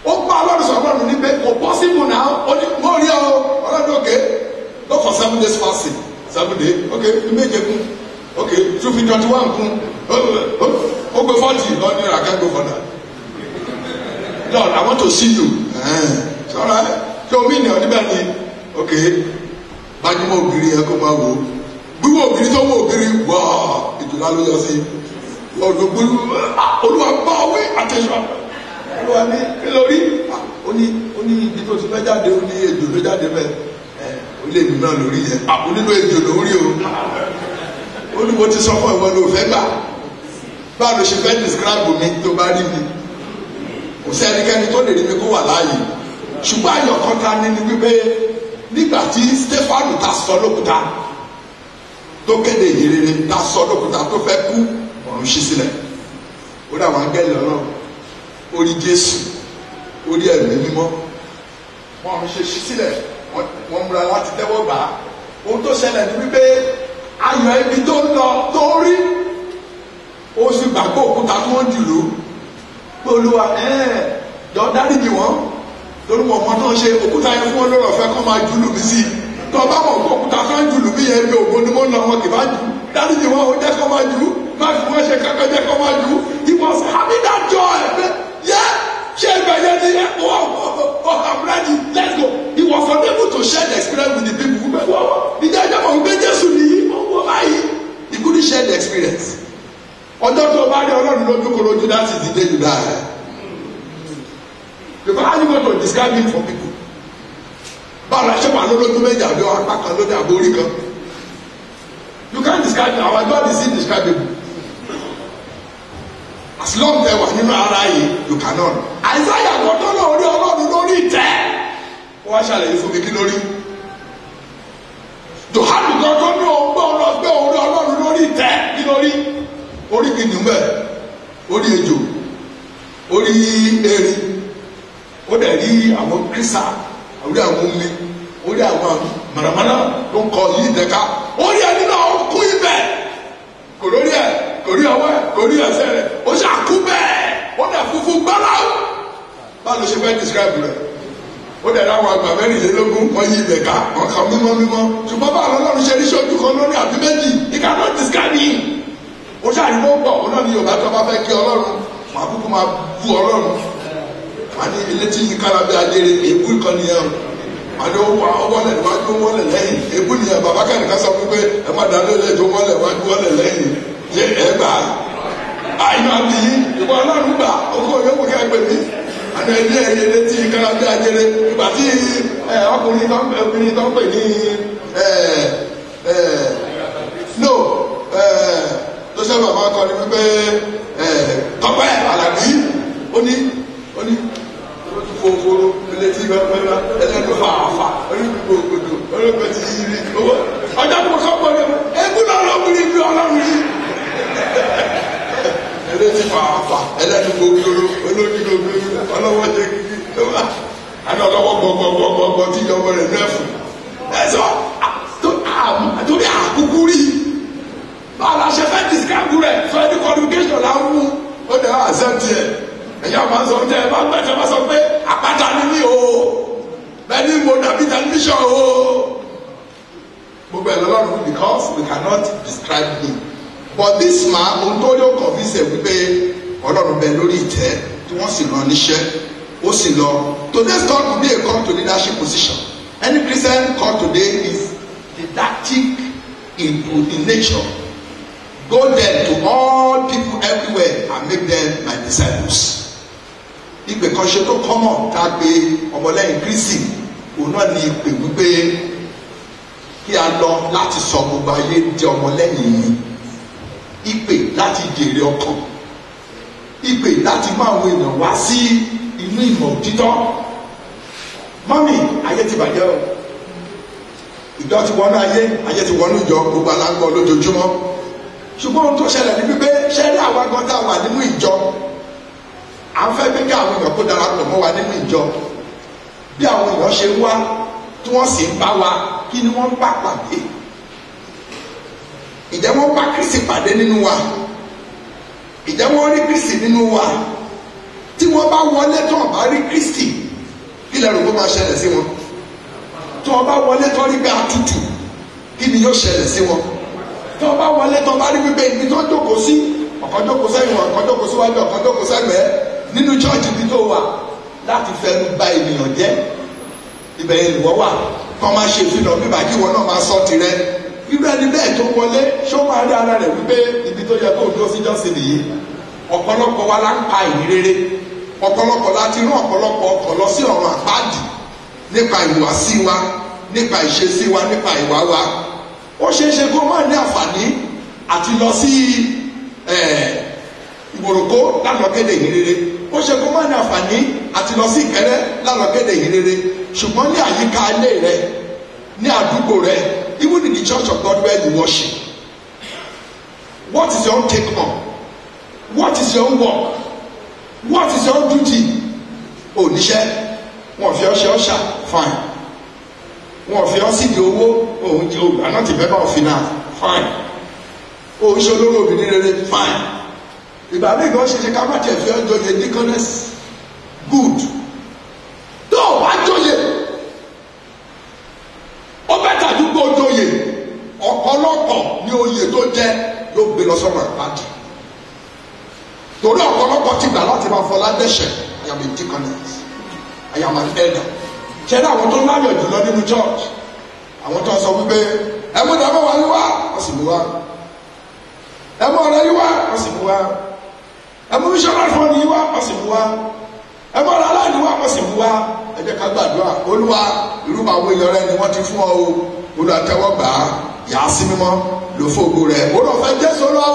Ó gbá Ọlọ́run sọ̀rọ̀ Ọlọ́run ní pé kò possible now, ó ní mo rí ọ Ọlọ́run òkè go for 7 days fasting. 7 days, okay, méje kún, okay, 221 kún, ó gbé 40, Lord, I can't go for that. Lord, I want to see you. It's all right. Show me now, okay, bájúmọ́ ògiri ẹ̀ kó máa wò ó. Gbígbó ògiri tó wó ògiri, wáá, ìtura ló yọ sí. Ọ̀dọ̀ gbólú, Olúwa gbọ́ ọwé àtẹ̀sọ́. Olúwa ní kí lórí? Ó ní ibi tó ti fẹ́ jáde, ó ní ejò ló jáde bẹ́ẹ̀. Ó lè mí náà lórí yẹn. Àpò nínú ejò lórí o. Ó ní mo ti sọ fún ìwọ ló fẹ́ gbà. Báwo ló ṣe fẹ́ describe mi tó bá rí mi? Kò sí ẹnikẹ́ni tó lè rí mi kó wà láàyè. Ṣùgbọ́n àyọ̀kọ́ ta ní wípé nígbà tí Stefanu ta sọ lókúta tó kéde ìyèrè ta sọ lókúta tó fẹ́ kú ọ̀run ṣí sílẹ̀. Ó dà wọ́n gẹ́lẹ̀ Ọlọ́run. Ó rí Jésù. Ó rí ẹ̀mí mímọ́. Wọ́n ṣe ṣí sílẹ̀. Wọ́n múra láti tẹ́wọ́ gbà á. Ohun tó ṣẹlẹ̀ ní wípé ayọ̀ ibi tó ń lọ tó rí ó sì gbàgbọ́ òkúta tí wọ́n jùlọ pé Olúwa jọ dáríjì wọ́n lórí wọn ọmọ tó ń ṣe òkúta yẹn fún wọn lọ́rọ̀ fẹ́ kọ́ máa jùlù mí sí i tó bá mọ̀ pé òkúta tó ń jùlù mí yẹn bí ògbó ni mo ń lọ wọn kì bá jù dáríjì wọn ó jẹ́ kọ́ máa jù má fi wọ́n ṣe kankan jẹ́ kọ́ máa jù he was having that joy ṣé ìgbà yẹn ni I'm ready, let's go. He was unable to share the experience with the people who were ìdí ẹjọ́ mọ̀ wípé Jésù nìyí ọwọ́ báyìí. He couldn't share the experience. Ọjọ́ tó bá rí Ọlọ́run lójúkorojú, that is the day you die. Because how you going to describe him for people? Báwo la ṣe wà lójú méjì àbí apá kan lójú àbórí kan? You can't describe him. Our God is indescribable. As long as ẹ wà nínú ara yìí, you cannot. Isaiah gbọ́dọ̀ lọ rí Ọlọ́run lórí ìtẹ́. Ó wá ṣàlàyé fún mi kí lórí. Jòhánù gbọ́dọ̀ ní ọgbẹ́ orí Ọlọ́run lórí ìtẹ́ kí lórí. Orí kìnnìún bẹ́ẹ̀, orí ejò, orí erin, ó dẹ̀ rí àwọn kírísà, orí àwọn omi, orí àwọn màràmánà tó ń kọ yìí dẹ́ka. Orí ẹni náà ó kú ibẹ̀. Kò lórí ẹ̀, kò rí ọwọ́ ẹ̀, kò rí ẹsẹ̀ rẹ̀, ó ṣàkú bẹ́ẹ̀, ó dẹ̀ funfun gbọ́dọ̀. Báwo ló ṣe fẹ́ describe rẹ̀? Ó dẹ̀ láwọn àgbà mẹ́rìnlélógún wọ́n yí ibẹ̀ ká, wọ́n kàn mímọ́ mímọ́. Ṣùgbọ́n báwo lọ́lọ́run ṣe rí ṣojú kan lórí àbí méjì? He cannot describe him. Ó ṣàríwó pọ̀, ó náà ní Yorùbá tó bá fẹ́ kí Ọlọ́run, màá kúkú máa bú Ọlọ́run. Màá ní ilé tí yín kára bí ajere, èébú ìkan nìyẹn. Màá ní wọ́lẹ̀ níwájú wọ́lẹ̀ lẹ́yìn. Èébú nìyẹn, bàbá kẹ́nìkan sọ pé ẹ má dá lórí ètò wọ́lẹ̀ wájú wọ́lẹ̀ lẹ́yìn. Ṣé ẹ gbà á? Àyìn àbí ìwọ Ọlọ́run gbà, okó yóò kẹ́ ẹ pè mí. Àná ilé ilé tí yín kára bí ajere, ìgbà tí ọkùnrin tó ń pè ní tó ṣe bàbá kọ ni wípé Tọ́pẹ́ Àlàbí ó ní fòfòrò létí ìgbàgbọ́dá ẹlẹ́nu fàáfà onígbògbòdò olóògbé ti yí rí owó ọjọ́ tó kọ́ pọ̀ lẹ́nu ẹgbẹ́ náà lọ́kùnrin bí Ọlọ́run yìí ẹlẹ́tí fàáfà ẹlẹ́nu gbogbo olóògbé ọlọ́wọ́ jẹ́ kíkí rẹ̀ ní ẹ̀fọ́ ẹ̀sọ́ àtúndì àkúkú rí báwo la ṣe fẹ́ describe rẹ̀ sọ ẹni communication la ń mú ó dẹ̀ accept yẹ ẹ̀yà máa sọ ọ́ ẹ bá gbẹ̀jẹ̀ máa sọ pé àpáta ni mí o bẹ́ẹ̀ ni mo dàbí tẹlifíṣàn o gbogbo ẹ̀ lọ́lọ́run because we cannot describe him but this man ohun tó yóò convince ẹ̀ wípé ọlọ́run bẹ lórí ìtẹ́ tí wọ́n sì rán níṣẹ́ ó sì lọ today's call to be a call to leadership position any Christian call today is didactic in nature go there to all people everywhere and make them my disciples ìpè kan ṣe tó kọ́mọ̀ tá a gbé ọmọlẹ́yìn Kristi òun náà ní ìpè wípé kí a lọ láti sọ gbogbo ayé di ọmọlẹ́yìn mi ìpè láti jèrè ọkàn ìpè láti mú àwọn èèyàn wá sí inú ìmọ̀ òtítọ́ mọ́mì ayé ti bàjẹ́ o ìjọ ti wọnú ayé ti wọnú ìjọ gbogbo aláǹgbọ lójoojúmọ́ ṣùgbọ́n ohun tó ṣẹlẹ̀ ní pípé ṣẹ́rí àwa gan tá a wà nínú ìjọ à ń fẹ́ pé kí àwọn èèyàn kó darapọ̀ mọ́ wa nínú ìjọ bí àwọn èèyàn ṣe ń wá tí wọ́n sì ń bá wa kí ni wọ́n bá pàdé ìjẹ́ wọ́n bá Kristi pàdé nínú wa ìjẹ́ wọ́n rí Kristi nínú wa tí wọ́n bá wọlé tó ọ̀bá rí Kristi kí lẹ́rù kó máa ṣẹlẹ̀ sí wọn tó ọba wọlé tó rí bí àtútù kí ni yóò ṣẹlẹ̀ sí wọn tó ọba wọlé tó bá rí wípé ibi tó jókòó sí ọ̀kan jókòó sẹ́yìn ọ̀kan jókòó síwájú ọ̀kan jókòó sẹ́gbẹ̀ẹ́ nínú chọ́ọ̀chì bí tó wà láti fẹnu bà ènìyàn jẹ́ ibẹ̀ yẹn ìwọ wà kọ́ máa ṣe ìfilọ̀ bíbá kí wọn náà máa sọ tirẹ̀ irú ẹni bẹ́ẹ̀ tó wọlé ṣó máa rí ara rẹ̀ wípé ibi tó yẹ kó dúró sí jọ́sìn nìyí ọ̀pọ̀lọpọ̀ wa la ń pa ìrere ọ̀pọ̀lọpọ̀ láti rán ọ̀pọ̀lọpọ̀ ọkọ̀ lọ sí ọ̀run àpáàdì nípa ìhùwàsí wa nípa ìṣesí wa nípa ìwà wa ó ṣeé ṣe kó má ní àǹfààní àti lọ sí ìwòròkó lálọ́kéde ìhìnrere ó ṣe kó má ní àǹfààní àti lọ sí ìkẹrẹ lálọ́kéde ìhìnrere ṣùgbọ́n ní àyíká ilé rẹ ní àdúgbò rẹ even in the church of God where you worship what is your own take on what is your own work what is your own duty oníṣẹ́ wọn fi ọṣẹ ọṣà fine wọn fi ọ sídìí owó òun jẹ òun àná ti bẹ́ẹ̀ bá òfin náà fine òun ṣe olóró obìnrin rere fine ìgbà míì gan ṣe ká má tiẹ̀ fi ọjọ́ yẹ Deaconess good tó o bá jóye ó bẹ́ tàdúgbò jóye ọ̀pọ̀lọpọ̀ ní oyè tó jẹ́ yóò gbé lọ sọ́run àpáàdì torí ọ̀pọ̀lọpọ̀ ti gbà láti máa fọlá dẹ́ṣẹ̀ I am a Deaconess I am an elder ṣe ní àwọn tó láyọ̀ jùlọ nínú church àwọn tó sọ wípé ẹmú ìdámọ́ wa yí wá wọ́n sì mú wá ẹmú ọ̀rẹ́ yí wá wọ́n sì mú wá ẹmú missionary fund yí wá wọ́n sì mú wá ẹmú ọ̀rẹ́ aláìní wá wọ́n sì mú wá ẹ jẹ́ ká gbàdúrà Olúwa irúgbà wo ìyọrẹ ni wọ́n ti fún ọ o Olúwa tẹ́wọ́ gbà á yà á sí mímọ́ lò fògo rẹ̀ Olúwa fẹ́ Jésù Olúwa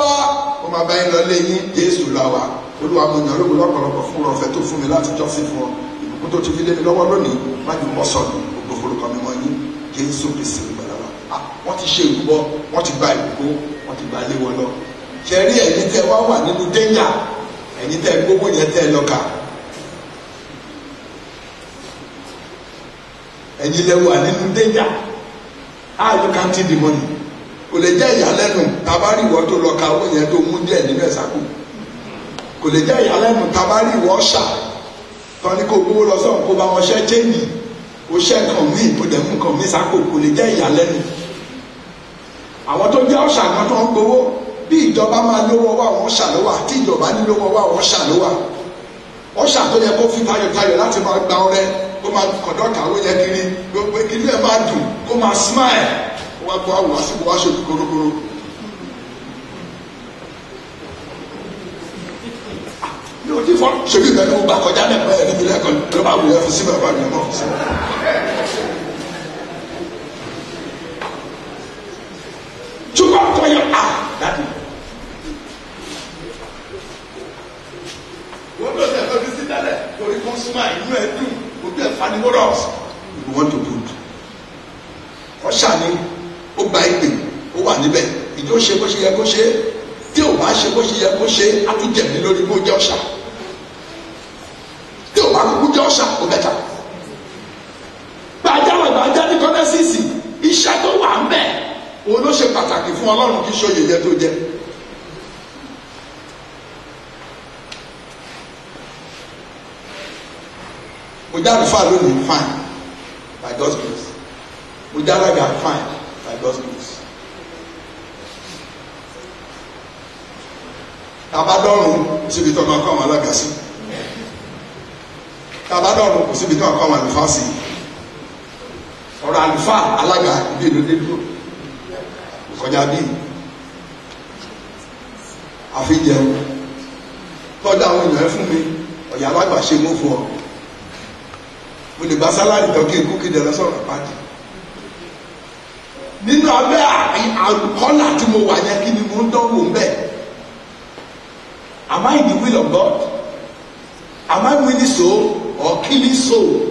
ó máa bá yín lọ lé yín Jésù Olúwa Olúwa mo yàn lóko lọ́pọ̀lọpọ̀ fún ọ̀fẹ́ tó fún mi láti jọ́sìn fún ọ ìbùkún tó ti fi lé mi lọ́wọ́ lónìí má ju bọ́ sọ̀nù gbogbo forúkọ mi mọ́ yín Jésù Kristi gbàdá wa wọ́n ti ṣe ìrúbọ wọ́n ti gba ìbùkún wọ́n ti gba ilé wọn lọ ṣe rí ẹ̀yin tẹ́ wá wà nínú dénjà ẹ̀yin tẹ́ gbogbo yẹn tẹ́ lọ́ka ẹ̀yin lẹ́ wà nínú dénjà how you counting the money kò lè jẹ́ ìyàlẹ́nu tabari ìwọ tó lọ́ka owó yẹn tó mú díẹ̀ nínú ẹ̀sákò kò lè jẹ́ ìyàlẹ́nu tabari ìwọ ṣà tọ́ ní kó gbówó lọ sọ́run kó bá wọn ṣẹ́ chéńjì ó ṣẹ́ nǹkan míì kó dẹ̀ mú nǹkan míì sákò kò lè jẹ́ ìyàlẹ́nu àwọn tó jẹ́ ọ̀ṣà kan tó ń gbowó bí ìjọba máa lówó wá wọn ṣà ló wà tí ìjọba ní lówó wá wọn ṣà ló wà ọ̀ṣà tó yẹ kó fi tayọ̀tayọ̀ láti máa gba ọrẹ kó máa kọ̀dọ̀kà ó yẹ kiri gbogbo kiri ẹ̀ máa dùn kó máa smile wọ́n á gbọ́ àwòrán àsìkò wá ṣe kúrúkúrú. ní ojú fọ́ ṣèbí ìgbà ni mo gbà kọjá lẹ́pẹ́ ẹ̀ níbi lẹ́kọ̀ọ́ ló bá wùyẹ́ fi síbẹ̀ bá mi mọ́ fi síbẹ̀. túbọ̀ kọ́ yẹ dáàbì. wọ́n tó ṣe fẹ́ fi sí tẹ́lẹ̀ torí kó súnmọ́ inú ẹ̀ dùn òbí ẹ̀ fani wọ́rọ̀s. we want to build. ọ̀ṣà ni ó gba ìpè ó wà níbẹ̀ ìjọ ṣe bó ṣe yẹ kó ṣe tí ò bá ṣe bó ṣe yẹ kó ṣe á tún jẹ̀mí lórí bó jẹ́ ọ̀ṣà tí ò bá kúkú jẹ́ ọ̀ṣà ó bẹ̀ta gbàjáwọ̀ òun ló ṣe pàtàkì fún Ọlọ́run kí ṣòye jẹ tó jẹ. mo já àlùfáà lónìí fine by God's grace. mo já alága fine by God's grace. tabadọ́rùn kò síbi tó máa kọ́ àwọn alága sí. tabadọ́rùn kò síbi tó máa kọ́ àwọn àlùfáà sí. ọ̀rọ̀ àlùfáà alága ibi ìlú dé dúró kọjá bíi àfijẹun tọ́jú àwọn èèyàn fún mi ọ̀yà alágbà ṣe mú fún ọ mo lè gba sálárì tó kí n kú kéde lọ́sọ̀rọ̀ pàdé nínú abẹ́ àlùkọ́là tí mo wà yẹn kí ni mo ń dánwò ń bẹ̀. Am I in the will of God? Am I winning soul or killing soul?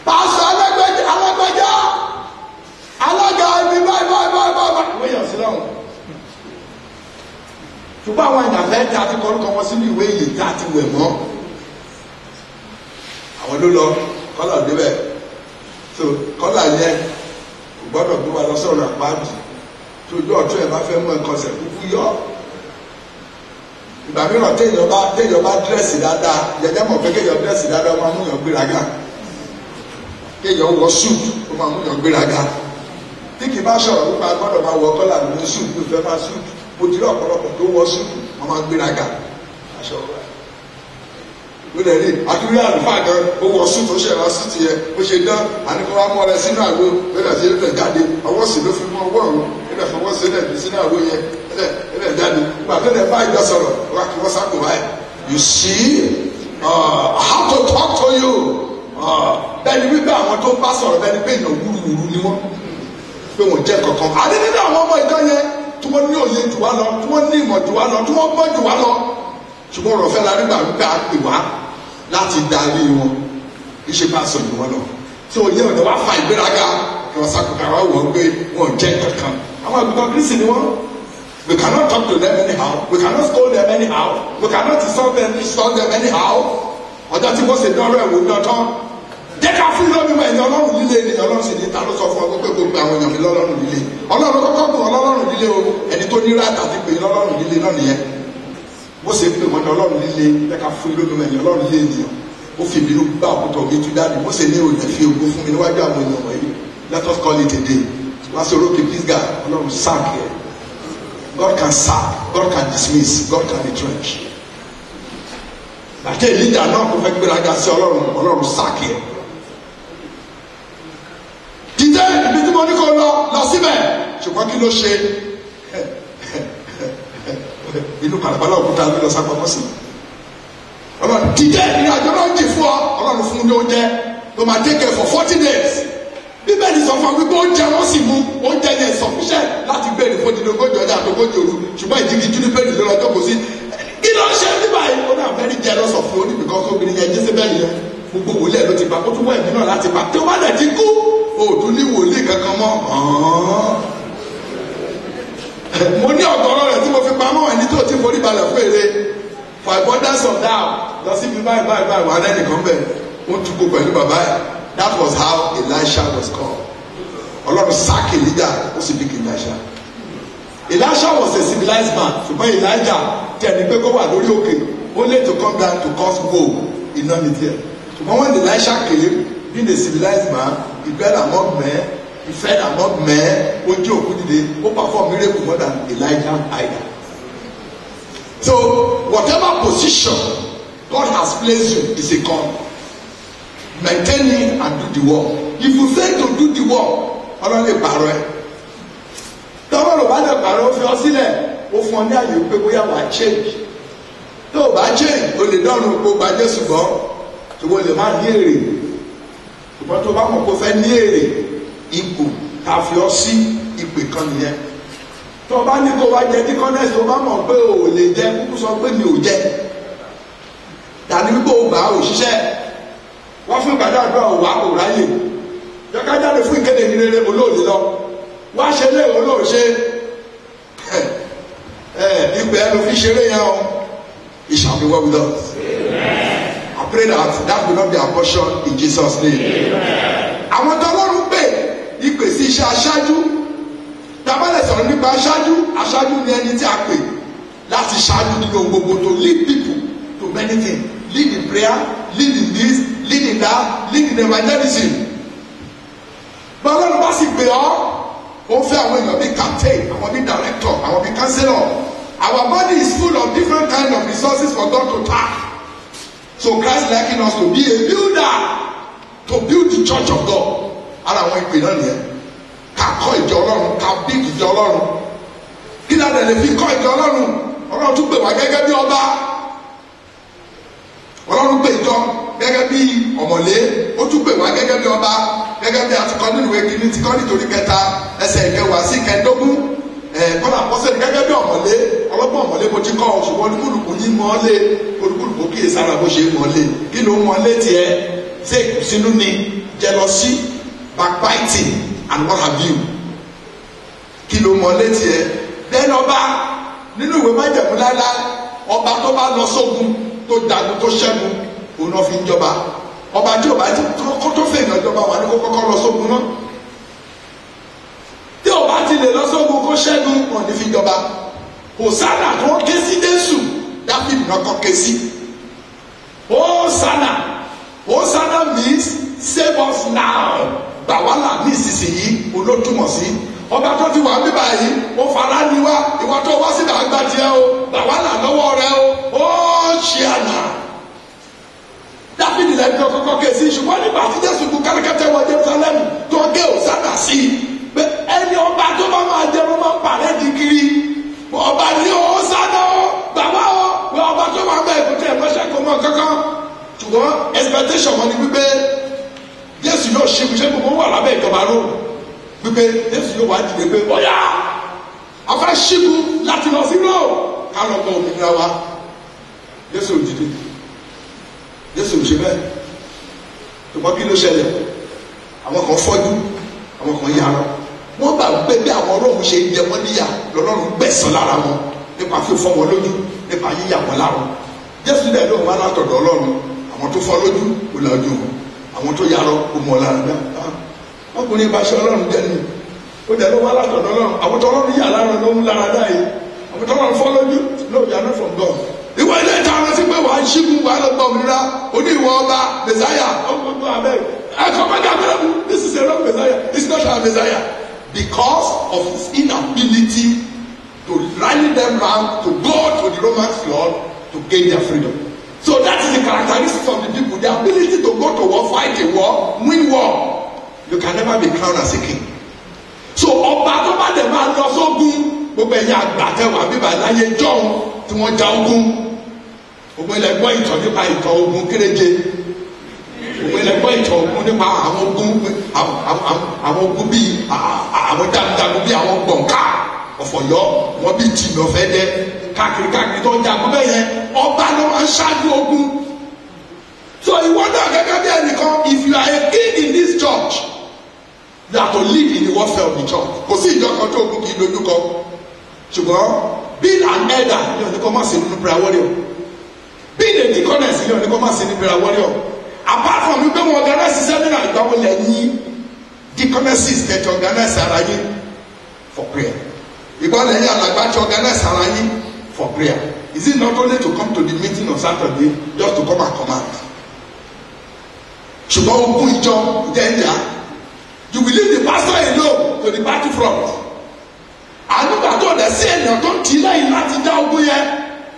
Pastor alágbájá alága ibi báyìí ìwé yàn sí lọ́wọ́. Ṣùgbọ́n àwọn ìyàfẹ́ tí a ti kọ́rúkọ wọn sínú ìwé yìí tí a ti wẹ̀ mọ́. Àwọn ló lọ kọ́là débẹ̀. So kọ́là yẹn kò gbọ́dọ̀ gbé wa lọ sọ̀rọ̀ àpáàdì. Tójú ọ̀tún ẹ̀ bá fẹ́ mú ẹ̀kọ́ sẹ̀ kúkú yọ. Ìgbà mìíràn téèyàn bá dírẹ́sì dáadáa jẹjẹ mọ̀ pé kéèyàn dírẹ́sì dáadáa ó máa mú yàn gbéraga. Kéèyàn wọ súùtù ó máa mú yàn gbéraga. Tí kì í bá sọ̀rọ̀ nípa gbọ́dọ̀ máa wọ kọ́là lórí súùtù fẹ́ máa súùtù. Mo ti rí ọ̀pọ̀lọpọ̀ tó wọ súùtù wọ́n máa gbéraga. Aṣọ ọ̀rọ̀ ó lè rí àdúrà àlùfáà gan ó wọ súùtù ó ṣe ẹ̀rọ súùtù yẹn ó ṣe dán àníkó wá mọ́ ọ rẹ sínú àgbo lọ́dà sí ẹ̀rọ jáde ọwọ́ sì ló fi mọ́ ọwọ́ ọ̀run ẹ̀rọ fọwọ́ sí ẹ̀rọ sínú àgbo yẹn ẹ̀rọ jáde nígbà tó lè bá ìjọ sọ̀rọ̀ wá kí wọ́n sáko báyìí. You see, I have to talk to you. Bẹ́ẹ̀ni wípé àwọn tó bá sọ̀rọ̀ bẹ́ẹ̀ni pé èèyàn wúruwúru ni wọ́n pé wọ́n jẹ́ kankan. Àdé nínú àwọn ọmọ ìjọ yẹn tí wọ́n ní òye jù wá lọ tí wọ́n ní ìmọ̀ jù wá lọ tí wọ́n gbọ́ jù wá lọ. Ṣùgbọ́n ọ̀rọ̀ fẹ́ la nígbà wípé a pè wá láti darí wọn kì í ṣe bá sọ jù wọn lọ. Tí òye ọ̀dọ̀ wá fa ìgbéraga kí wọ́n sákòókò àwọn wọ̀ pé wọ́n jẹ́ kankan. Àwọn àgùntàn Kristi ni wọ́n. We cannot talk to them anyhow. We cannot scold them anyhow. We cannot insult them anyhow. Ọjọ́ tí wọ́n ṣe dánrọ́ ẹ̀wò ní ọtọ́. Jẹ́ ká fún lómi mọ̀ ẹ̀yìn ọlọ́run líle ni ọlọ́run sì ní ta ló sọ fún ọ pé gbogbo àwọn èèyàn mi lọ́lọ́run líle. Ọlọ́run kọ́kọ́ gùn ọlọ́run líle o. Ẹni tó ní ráàtà ti pè lọ́lọ́run líle náà nìyẹn. Bó ṣe pè wọ́n ní ọlọ́run líle jẹ́ ká fún lómi mọ̀ ẹ̀yìn ọlọ́run líle nìyẹn. Ó fi ìbínú gbá òkúta òbí tú dáàbì. Bó ṣe ní òòlù fi ògùn fún mi níwájú àwọn èèyàn wọ̀nyí. Let us call it a day. Wá sí orókè please God ọlọ́run sáàkì ẹ̀. God can sack, God can dismiss, God can retrench. Àti ìlíjà náà kò fẹ́ gbéraga sí ọlọ́run sáàkì ẹ̀. Jíjẹ́ ibi tí mo ní kó lọ síbẹ̀ ṣùgbọ́n kí ló ṣe? Inú kàlàbálà òkúta ló lọ sápamọ́ sí. Ọlọ́run jíjẹ́ ìrìn àjò náà jì fún ọ, ọlọ́run fún ní oúnjẹ ló máa take care for 40 days. Bíbélì sọ fún wípé oúnjẹ wọn sì mú oúnjẹ yẹn sufficient láti gbé èrè fódìdí ogójì ọjọ́ àti ogójì òru ṣùgbọ́n ìdíkìjú ní bẹ́ẹ̀ni lọ́rọ̀ tó kò sí. Kí ló ń ṣe nígbà yìí? Ó náà very jealous of you because obìnrin yẹn Jésébẹ́lì yẹn gbogbo wòlíì ló ti pa ó tún wọ ẹ̀mí náà láti pa tí ó bá dẹ̀ ti kú òòdù ní wòlíì kankan mọ́. Mo ní ọ̀gọ́rọ̀ rẹ̀ tí mo fi pamọ́ ẹni tó ti forí balẹ̀ fún èrè for abundance of doubt lọ sí ibi báyìí wà lẹ́nìkan bẹ̀ ó tún kó pẹ̀lú bàbá ẹ̀. That was how Elisha was called. Ọlọ́run sáàkì Elijah ó sì bí kí Elisha. Elisha was a civilized man. Ṣùgbọ́n Elijah tẹ̀lé pé kó wà lórí òkè only to come down to cause woe in Nonity. Ṣùgbọ́n when Elisha came, being a civilized man, he dwelt among men, he fed among men, ó jí òkú dìde, ó perform miracle more than Elijah either. So whatever position God has placed you is a call. Maintain it and do the work. If you fail to do the work, Ọlọ́run lè pààrọ̀ ẹ̀. Tọ́wọ́ ló bá lè pààrọ̀ ó fi ọ sílẹ̀, ó fún ọ ní àyè pé bóyá wàá change. Tó o bá change, o lè dọ́run kó o gba Jésù gbọ́, ṣùgbọ́n o lè má ní èrè. Ṣùgbọ́n tó o bá mọ̀ kó o fẹ́ ní èrè, ipò ká fi ọ sí ipò kan nìyẹn. Tó o bá ní kó o wá jẹ Deaconesses, tó o bá mọ̀ pé o ò lè jẹ, kúkú sọ pé mi ò jẹ. Tàbí wípé o gbà ó ṣiṣẹ́. Wọ́n fún ìgbàdá àdúrà òwà kò ráyè jọ́ká jáde fún ìkéde ìrere olóòlì lọ wá ṣe lé olóòṣe ìpè ẹnu fi ṣeré yẹn o it shall be well with us. I pray that will not be our portion in Jesus' name. Àwọn tó lọ́rùn pè ìpè sí iṣẹ́ aṣáájú nípa aṣáájú ni ẹni tí a pè láti ṣáájú nínú gbogbo, to lead people to many things, lead in prayer, lead in this, lead in that, lead in evangelism. Bọ́lá ló bá sì pè ọ́, ó fẹ́ àwọn èèyàn bíi captain, àwọn bíi director, àwọn bíi councillor. Our body is full of different kinds of resources for God to tap. So Christ liking us to be a builder, to build the church of God. Ara àwọn ìpè náà nìyẹn. Ká kọ́ ìjọ Ọlọ́run, ká build ìjọ Ọlọ́run. Kí ni a lè fi kọ́ ìjọ Ọlọ́run? Ọlọ́run tún pè wá gẹ́gẹ́ bí ọba. Ọlọ́run pè ìjọ gẹ́gẹ́ bí ọ̀mọ̀lé. Ó tún pè wá gẹ́gẹ́ bí ọba. Gẹ́gẹ́ bí a ti kọ́ nínú ìwé kìíní ti kọ́ nítorí kẹta ẹsẹ̀ ìkẹwàá sí kẹẹ̀ẹ́dógún. Kọ́lá Apostolic gẹ́gẹ́ bí ọ̀mọ̀lé. Ọlọ́gbọ́n ọ̀mọ̀lé mo ti kọ́ ṣùgbọ́n olúkúlùkù yín mọ́ lé. Olúkúlùkù kí èsàrà bó ṣe mọ́ lé. Kí ló mọ́ lé tiẹ̀? Ṣé ìkùnsínú ni? Jealousy, backbiting and what have you? Kí ló mọ́ lé tiẹ̀? Bẹ́ẹ̀ni ọba nínú ìwé májẹ̀mú láíláí, ọba tó bá lọ sógun tó jagun tó ṣẹ́gun òun náà fi ń jọba. Ọba tí ọba tí kó tó fèèyàn jọba wà ní kó kọ́kọ́ lọ sógun náà. Tí ọba ti lè lọ sógun kó ṣẹ́gun wọn ní fi jọba. Hòsánà tó ké sí Jésù Dáfídì náà kọ́ ké sí. Hòsánà means save us now. Gbà wá là ní ìsinsìnyí olótùmọ̀ sí. Ọba tó ti wà bíbá yìí ó fara ní wá ìwà tó wá síbi àgbà tiẹ̀ o gbà wá là lọ́wọ́ rẹ o ó ṣe àná. Dáfídì lẹ́nu kọ́kọ́ ké sí ṣùgbọ́n nígbà tí Jésù kú kẹ́lẹ́kẹ́tẹ́ wọ Jerusalem tó gé Hòsánà sí pé ẹni ọba tó bá máa jẹ́ ló máa ń parẹ́ di kiri ọba ní Hòsánà o gbà wá o wọ ọba tó wà bẹ́ẹ̀ kó tẹ̀ mọ́ṣẹ́ kó mọ́ kankan ṣùgbọ́n expectation wọn ni wípé Jésù yóò ṣe ìṣẹ́ gbogbo wà lábẹ́ ìjọba Róòmù wípé Jésù yóò wá dìde pé ọ̀yà afẹ́ ṣígun láti lọ sí Róòmù ká lọ bọ òmìnira wa Jésù ò dìde Jésù ò ṣe bẹ́ẹ̀ ṣùgbọ́n kí ló ṣẹlẹ̀ àwọn kan fọ́jú àwọn kan yára wọ́n gbà wípé bí àwọn Róòmù ṣe ń jẹ wọ́n níyà lọ́lọ́run gbẹ̀san lára wọn nípa fífọ́ wọn lójú nípa yíyà wọn lára Jésù dẹ̀ lóun wá látọ̀dọ̀ Ọlọ́run àwọn tó fọ́ lójú kò la ojú wọn àwọn tó yára kò mọ̀ lára dá ọkùnrin ìbáṣẹ Ọlọ́run jẹ́ ni ó jẹ́ ló wá látọ̀dọ̀ Ọlọ́run àwọn tó Ọlọ́run yà lára ló ń lára dá yìí àwọn tó Ọlọ́run fọ́ lójú no you are not from God. Ìwọ ilé ìta ọ̀rọ̀ sí pé wàá ṣígun wàá lọ gbọ́ òmìnira oní ìwọ ọba Messiah ọgbọ́n abẹ́ ẹ̀kọ́ mẹ́ta abẹ́rẹ́ mu this is a wrong Messiah it's not our Messiah because of his inability to rally them round to go to the Roman flood to gain their freedom. So that is the characteristics of the people, the ability to go to war, fight a war, win war. You can never be crowned as a king. So ọba tó bá dẹ̀ máa lọ sógun gbogbo ẹ̀yìn àgbàtẹ́wà bíbá láyé jọ́hún tí wọ́n ja ogun gbogbo ilẹ̀ gbọ́ ìtàn nípa ìtàn ogun kéréje gbogbo ilẹ̀ gbọ́ ìtàn ogun nípa àwọn ogun bíi àwọn jagunjagun bíi àwọn gbọ̀ǹkà ọ̀fọ̀yọ́ wọn bíi tìmọ̀ fẹ́ dẹ́ káàkiri tó ń jagun bẹ́ẹ̀ yẹn ọba ló máa ń ṣáájú ogun. So ìwọ náà gẹ́gẹ́ bí ẹnìkan if you are a king in this church you have to lead in the warfare of the church. Kò sí ìjọ kan tó ogun kì í dojú kọ ṣùgbọ́n being an elder ní ọ̀nìkan má sí nínú prayer warrior being a deaconess ní ọ̀nìkan má sí nínú prayer warrior apart from wípé wọn organize seminar ìgbàwọ lẹ́yìn deaconesses tẹ̀tẹ̀ organize ara yín for prayer ìgbà lẹ́yìn alàgbà tí organize ara yín for prayer. Is it not only to come to the meeting on Saturday just to come and command? Ṣùgbọ́n ogun ìjọ jẹ́ ìjà. You will leave the pastor alone to the battle front. Àdúgbà tó dẹ̀ sí ènìyàn tó ń tì lẹ́yìn láti dá ogun yẹn.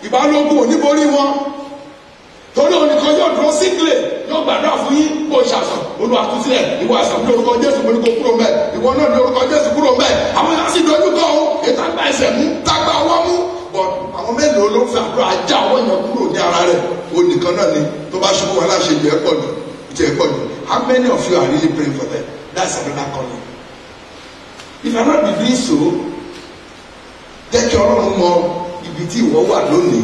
Ìbálòpọ̀ oníborí wọn. Torí oníkan yóò dúró sílẹ̀ yóò gbàdúrà fún yín bó ṣàṣàn olùwàtúnṣílẹ̀ ìwọ àṣàn ní orúkọ Jésù mo ní kó kúrò mẹ́ ìwọ náà ní orúkọ Jésù kúrò mẹ́ àwọn yàrá sì dojú kọ o ètò àgbà ẹsẹ̀ mú tágbà ọwọ́ mú bọ̀ àwọn mélòó ló ń fi àdúrà ajá ọwọ́ yẹn kúrò ní ara rẹ̀ onìkan náà ni tó bá ṣubú wọn láṣẹ jù ẹ pọ̀ jù jù ẹ pọ̀ jù how many of you are really praying for them? That's another calling. If you are not doing so jẹ́ kí Ọlọ́run mọ ibi tí ìwọ wà lónìí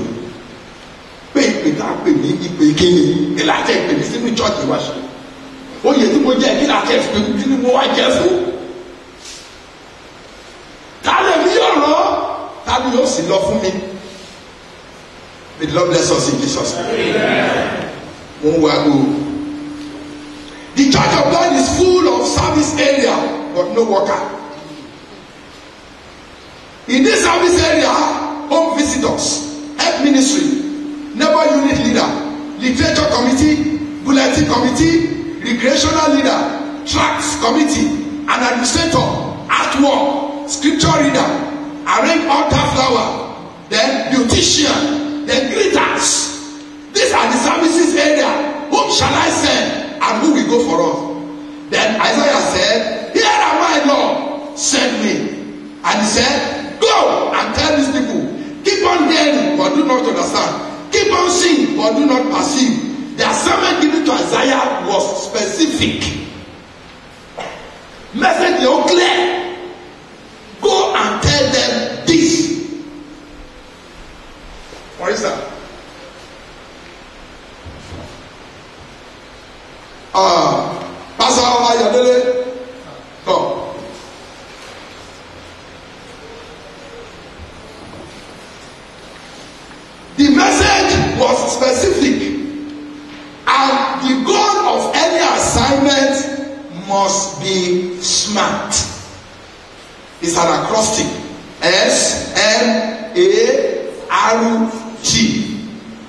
pé ìpè tá a pè ní ìpè kíni ìlàjẹ ìpè ní sínú church wa ṣe oyè tí mo jẹ kí láti ẹsùn kí ni mo wá jẹ fún ta lè mi yóò rán ta ni yóò sì lọ fún mi. May the Lord bless us in Jesus' name. Mo ń wá o. The church of God is full of service area but no worker. In this service area, home visitors, health ministry, neighbor unit leader, literature committee, bulletin committee, recreational leader, tracts committee, an administrator, artwork, scripture reader, arrange altar flower, then beautician, then greeters. These are the services area. Whom shall I send, and who will go for us? Then Isaiah said, here am I, Lord, send me. And he said, go and tell these people, keep on hearing but do not understand, keep on seeing but do not perceive. The assignment given to Isaiah was specific. Message is clear. Go and tell them this. What is that? Pastor Ayodele, go. The message was specific, and the goal of any assignment must be SMART. It's an acrostic. SMART.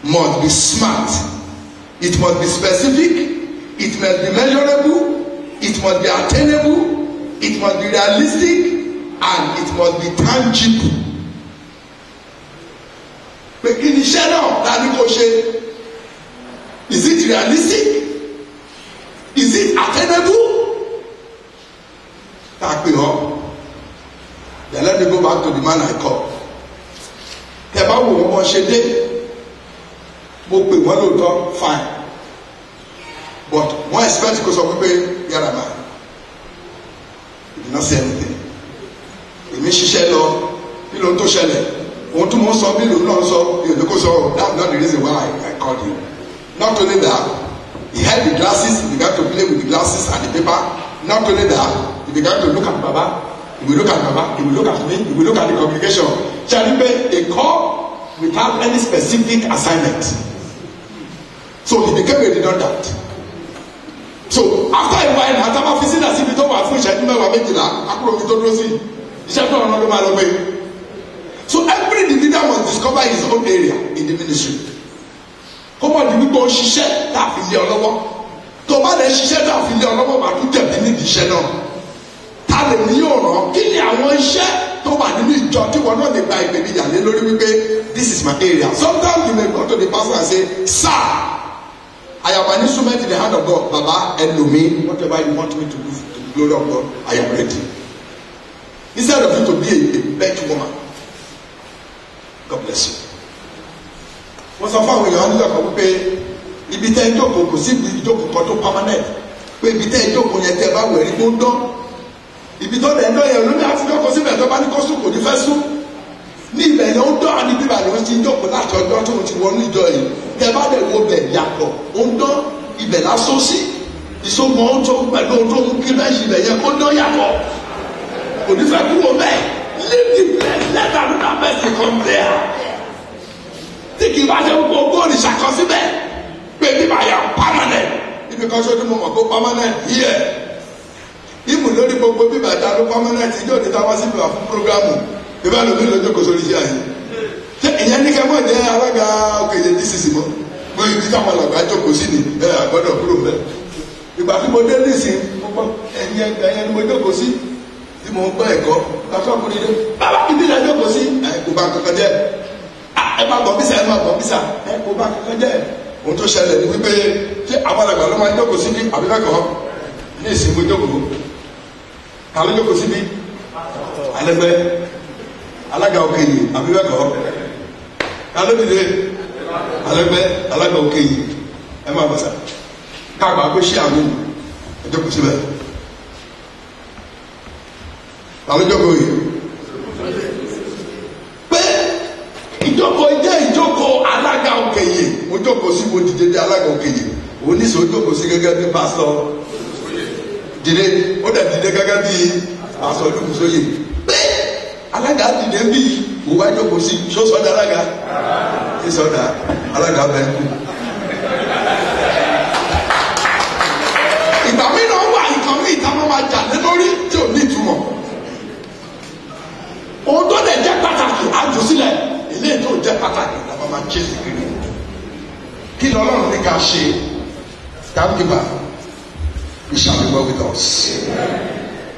Must be SMART. It must be specific. It must be measurable. It must be attainable. It must be realistic, and it must be tangible. Is it realistic? Is it attainable? Then let me go back to the man I called. Fine. But one expect because of people, Yarama. He did not say anything. He made Shishelo, he don't to share. Want to most of you not so because that's not the reason why I called you. Not only that, he had the glasses, he began to play with the glasses and the paper. Not only that, he began to look at Baba, he will look at Baba, he will look at me, he will look at the congregation. Chalipe, a call without any specific assignment. So he became a redundant. So after a while, Hatama Fisi na sibi to wa fun iseju mewa mejila, akuro mi to duro si. Iṣẹ́ tó ọ̀nà ló máa lọ gbé. So every leader must discover his own area in the ministry. Come on, the people ṣiṣẹ́ tá a fi lé ọ lọ́wọ́. Tó bá lè ṣiṣẹ́ tá a fi lé ọ lọ́wọ́ máa tún jẹ̀bi nídìí iṣẹ́ náà. Ta lè ní yóò rán kí ni àwọn iṣẹ́ tó wà nínú ìjọ tí wọn náà lè gba ìpèníjà lé lórí wípé this is my area. Sometimes you may go to the pastor and say, sir, I am an instrument in the hand of God. Baba, Elohim, whatever you want me to do to the glory of God, I am ready. Instead of you to be a bench woman. God bless you. Wọ́n sọ fún àwọn èèyàn nílò kan wípé ibi tẹ́ ìjókòó kò sí ìjókòó kan tó permanent. Pé ibi tẹ́ ìjókòó yẹn tẹ́ bá wẹ̀rí tó ń dán. Ibi tó lẹ̀ ń dán yẹn lórí àtijọ́kọ̀ síbẹ̀ tó bá ní kó sùn kò ní fẹ́ sùn. Ní ibẹ̀ yẹn ó dán ní bíbá ni wọ́n ti ń jókòó láti ọjọ́ tó ti wọnú ìjọ yìí. Tẹ́ bá dẹ̀ wo bẹ̀ yàtọ̀ ó ń dán ibẹ̀ lásán sí. Ìṣòwò ohun tó pẹ̀lú ohun tó ń kí bẹ́ẹ̀ ibẹ̀ yẹn kó dán yàtọ̀. Kò ní fẹ́ kúrò bẹ́ẹ̀. Leave the place, let another person come there. Tí kì í bá ṣe gbogbo òrìṣà kan síbẹ̀ pé bíbá yà permanent. Ibi kan ṣe ní mo mọ̀ pé permanent here. Ìmù lórí gbogbo bíbá ìta ló permanent yóò ní táwọn síbi wà fún programu. Bíbá lómi ló jókòó sórí iṣẹ́ yìí. Ṣé ìyẹn ní kẹ́mọ́ ní alága òkèlè DCC mọ́? Mo yí ti táwọn àlàgbà jókòó sí ni àgbọ̀dọ̀ kúrò mẹ́. Ìgbà tí mo dé nísìn, mo gbọ́ ẹ̀yìn ni mo jókòó sí. Tí mo ń gbọ́ ẹ̀kọ́ lọ́sọ̀ ọkùnrin dé bàbá ibi náà jókòó sí kò bá kankan jẹ́ ẹ máa bọ̀ bísà kò bá kankan jẹ́ ohun tó ṣẹlẹ̀ ní wípé ṣé àwọn àgbà ló máa jókòó sí bí àbíbẹ́kọ̀ ní ìsìnkú jókòó ta ló jókòó sí bí alẹ́gbẹ́ alága òkèyè àbíbẹ́kọ̀ ta ló dìde alẹ́gbẹ́ alága òkèyè ẹ máa bọ̀ sà káàgbà pé ṣé àwọn ẹ jókòó síbẹ̀. Àwọn ìjókòó yìí pé ìjókòó jẹ́ ìjókòó alága òkèyè mo jókòó sí mo dìde dé alága òkèyè oníṣòwò jókòó sí gẹ́gẹ́ bí pásítọ̀ dìde ó dẹ̀ dìde gẹ́gẹ́ bí pásítọ̀ olùkùsóyè pé alága dìde bí mo wá jókòó sí ṣó sọ́dọ̀ alága kí sọ́dọ̀ alága bẹ́ẹ̀ kú. Ìgbà mìíràn wà nǹkan mi ìta máa jà lé lórí tí ò ní ìtumọ̀. Ohun tó lè jẹ́ ká ṣe. Thank you, man. It shall be well with us.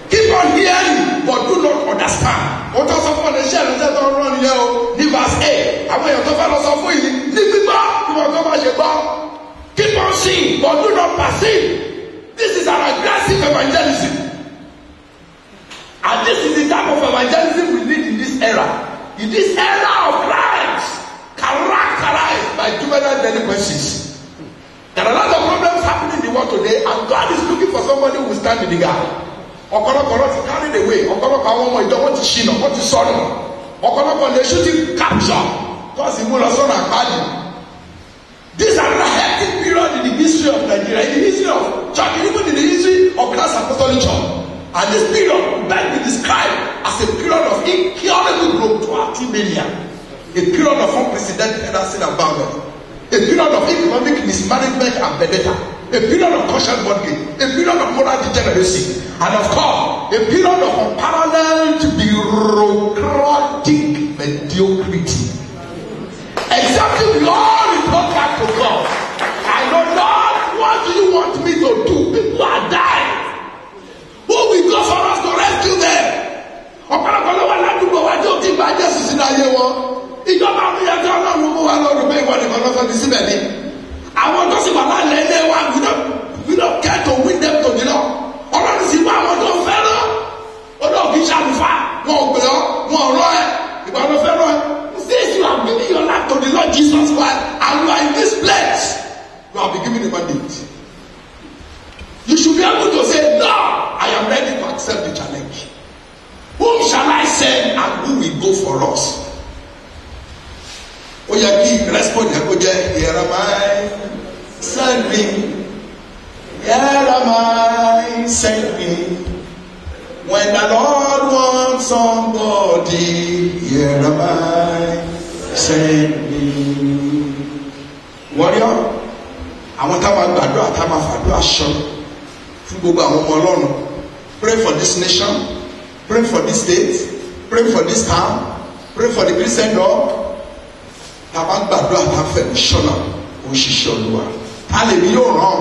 Keep on hearing, but do not understand. What does someone share and tell them run here? Ní verse 8. Àwọn èèyàn tó fẹ́ lọ sọ fún yìí ní gbígbọ́ kí wọ́n tó máa ṣe gbọ́. Keep on seeing, but do not perceive. This is an aggressive evangelism. And this is the type of evangelism we need in this era. In this era of crimes characterized by juvenile delinquencies. There are a lot of problems happening in the world today, and God is looking for somebody who will stand in the gap. Ọ̀pọ̀lọpọ̀ ti carry the way. Ọ̀pọ̀lọpọ̀ àwọn ọmọ ìjọ wọn ti ṣìnà, wọn ti sọnù. Ọ̀pọ̀lọpọ̀ lè shooting capture. Because ìmú lọ sọ́nà àpáàdì. These are the hectic period in the history of Nigeria, in the history of church, even in the history of Christ Apostolic Church. And this period might be described as a period of incurable growth to actimania, a period of unprecedented sin and violence, a period of economic mismanagement and vendetta, a period of conscience bondage, a period of moral degeneracy, and of course, a period of unparalleled bureaucratic mediocrity. Except if Lord report back to God. I know, Lord, what do you want me to do? People are dying. Who will go for us to rescue them? Ọ̀pọ̀lọpọ̀ ló wà ládùúgbò wa tí ó ti gba Jésù sínú ayé wọn. Ìjọba àwọn ìyá tí Ọlọ́run mú wa lọ́dún pé ìwọ nìkan lọ́fẹ́ fi síbẹ̀ ni. Àwọn tó sì wà lálẹ́ ilé wa, we don't care to win them to the Lord. Ọlọ́run sì wá àwọn tó fẹ́ràn. Olóògì ṣàlùfà, wọn ò gbé ọ, wọn ò rọ ẹ, ìgbà ló fẹ́ràn ẹ. Since you have given your life to the Lord Jesus Christ and you are in this place, you have been given a mandate. You should be able to say, no, I am ready to accept the challenge. Whom shall I send and who will go for us? Ó yẹ kí respond yẹ kó jẹ́, here am I, send me. Here am I, send me. When the Lord wants somebody, here am I, send me. Warrior, àwọn táwọn gbàdúrà táwọn fàdúrà ṣọ fún gbogbo àwọn ọmọ Ọlọ́run. Pray for this nation, pray for this state, pray for this town, pray for the Christendom. Táwọn gbàdúrà táwọn fẹ́ ṣọ́nà òṣìṣẹ́ Olúwa. Ta lè ní yóò rán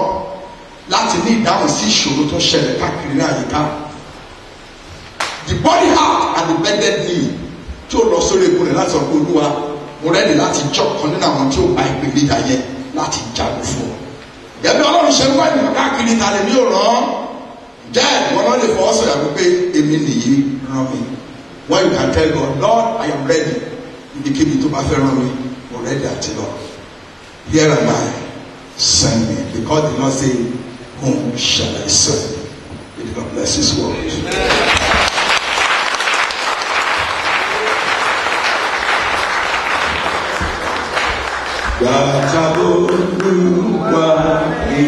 láti ní ìdáhùn sí ìṣòro tó ṣẹlẹ̀ káàkiri ní àyíká. The body heart and the bended knee tí ó lọ sórí egun rẹ̀ láti sọ pé Olúwa mo rẹ́ni láti jọ kan nínú àwọn tí ó bá ìpèníjà yẹn láti jagun fún ọ. Gẹ́gẹ́ bí Ọlọ́run ṣe ń wá ènìyàn káàkiri ta lè ní òràn jẹ́ ìwọ náà lè fọwọ́ sọ̀yà pé èmi nìyí ràn mí. When you can tell God, Lord, I am ready. Ibikíbi tó bá fẹ́ ràn mí, mo rẹ́ni àti lọ. Here am I, send me. Because the Lord say, whom shall I send? May God bless His word. Gbàtà Olúwa ni.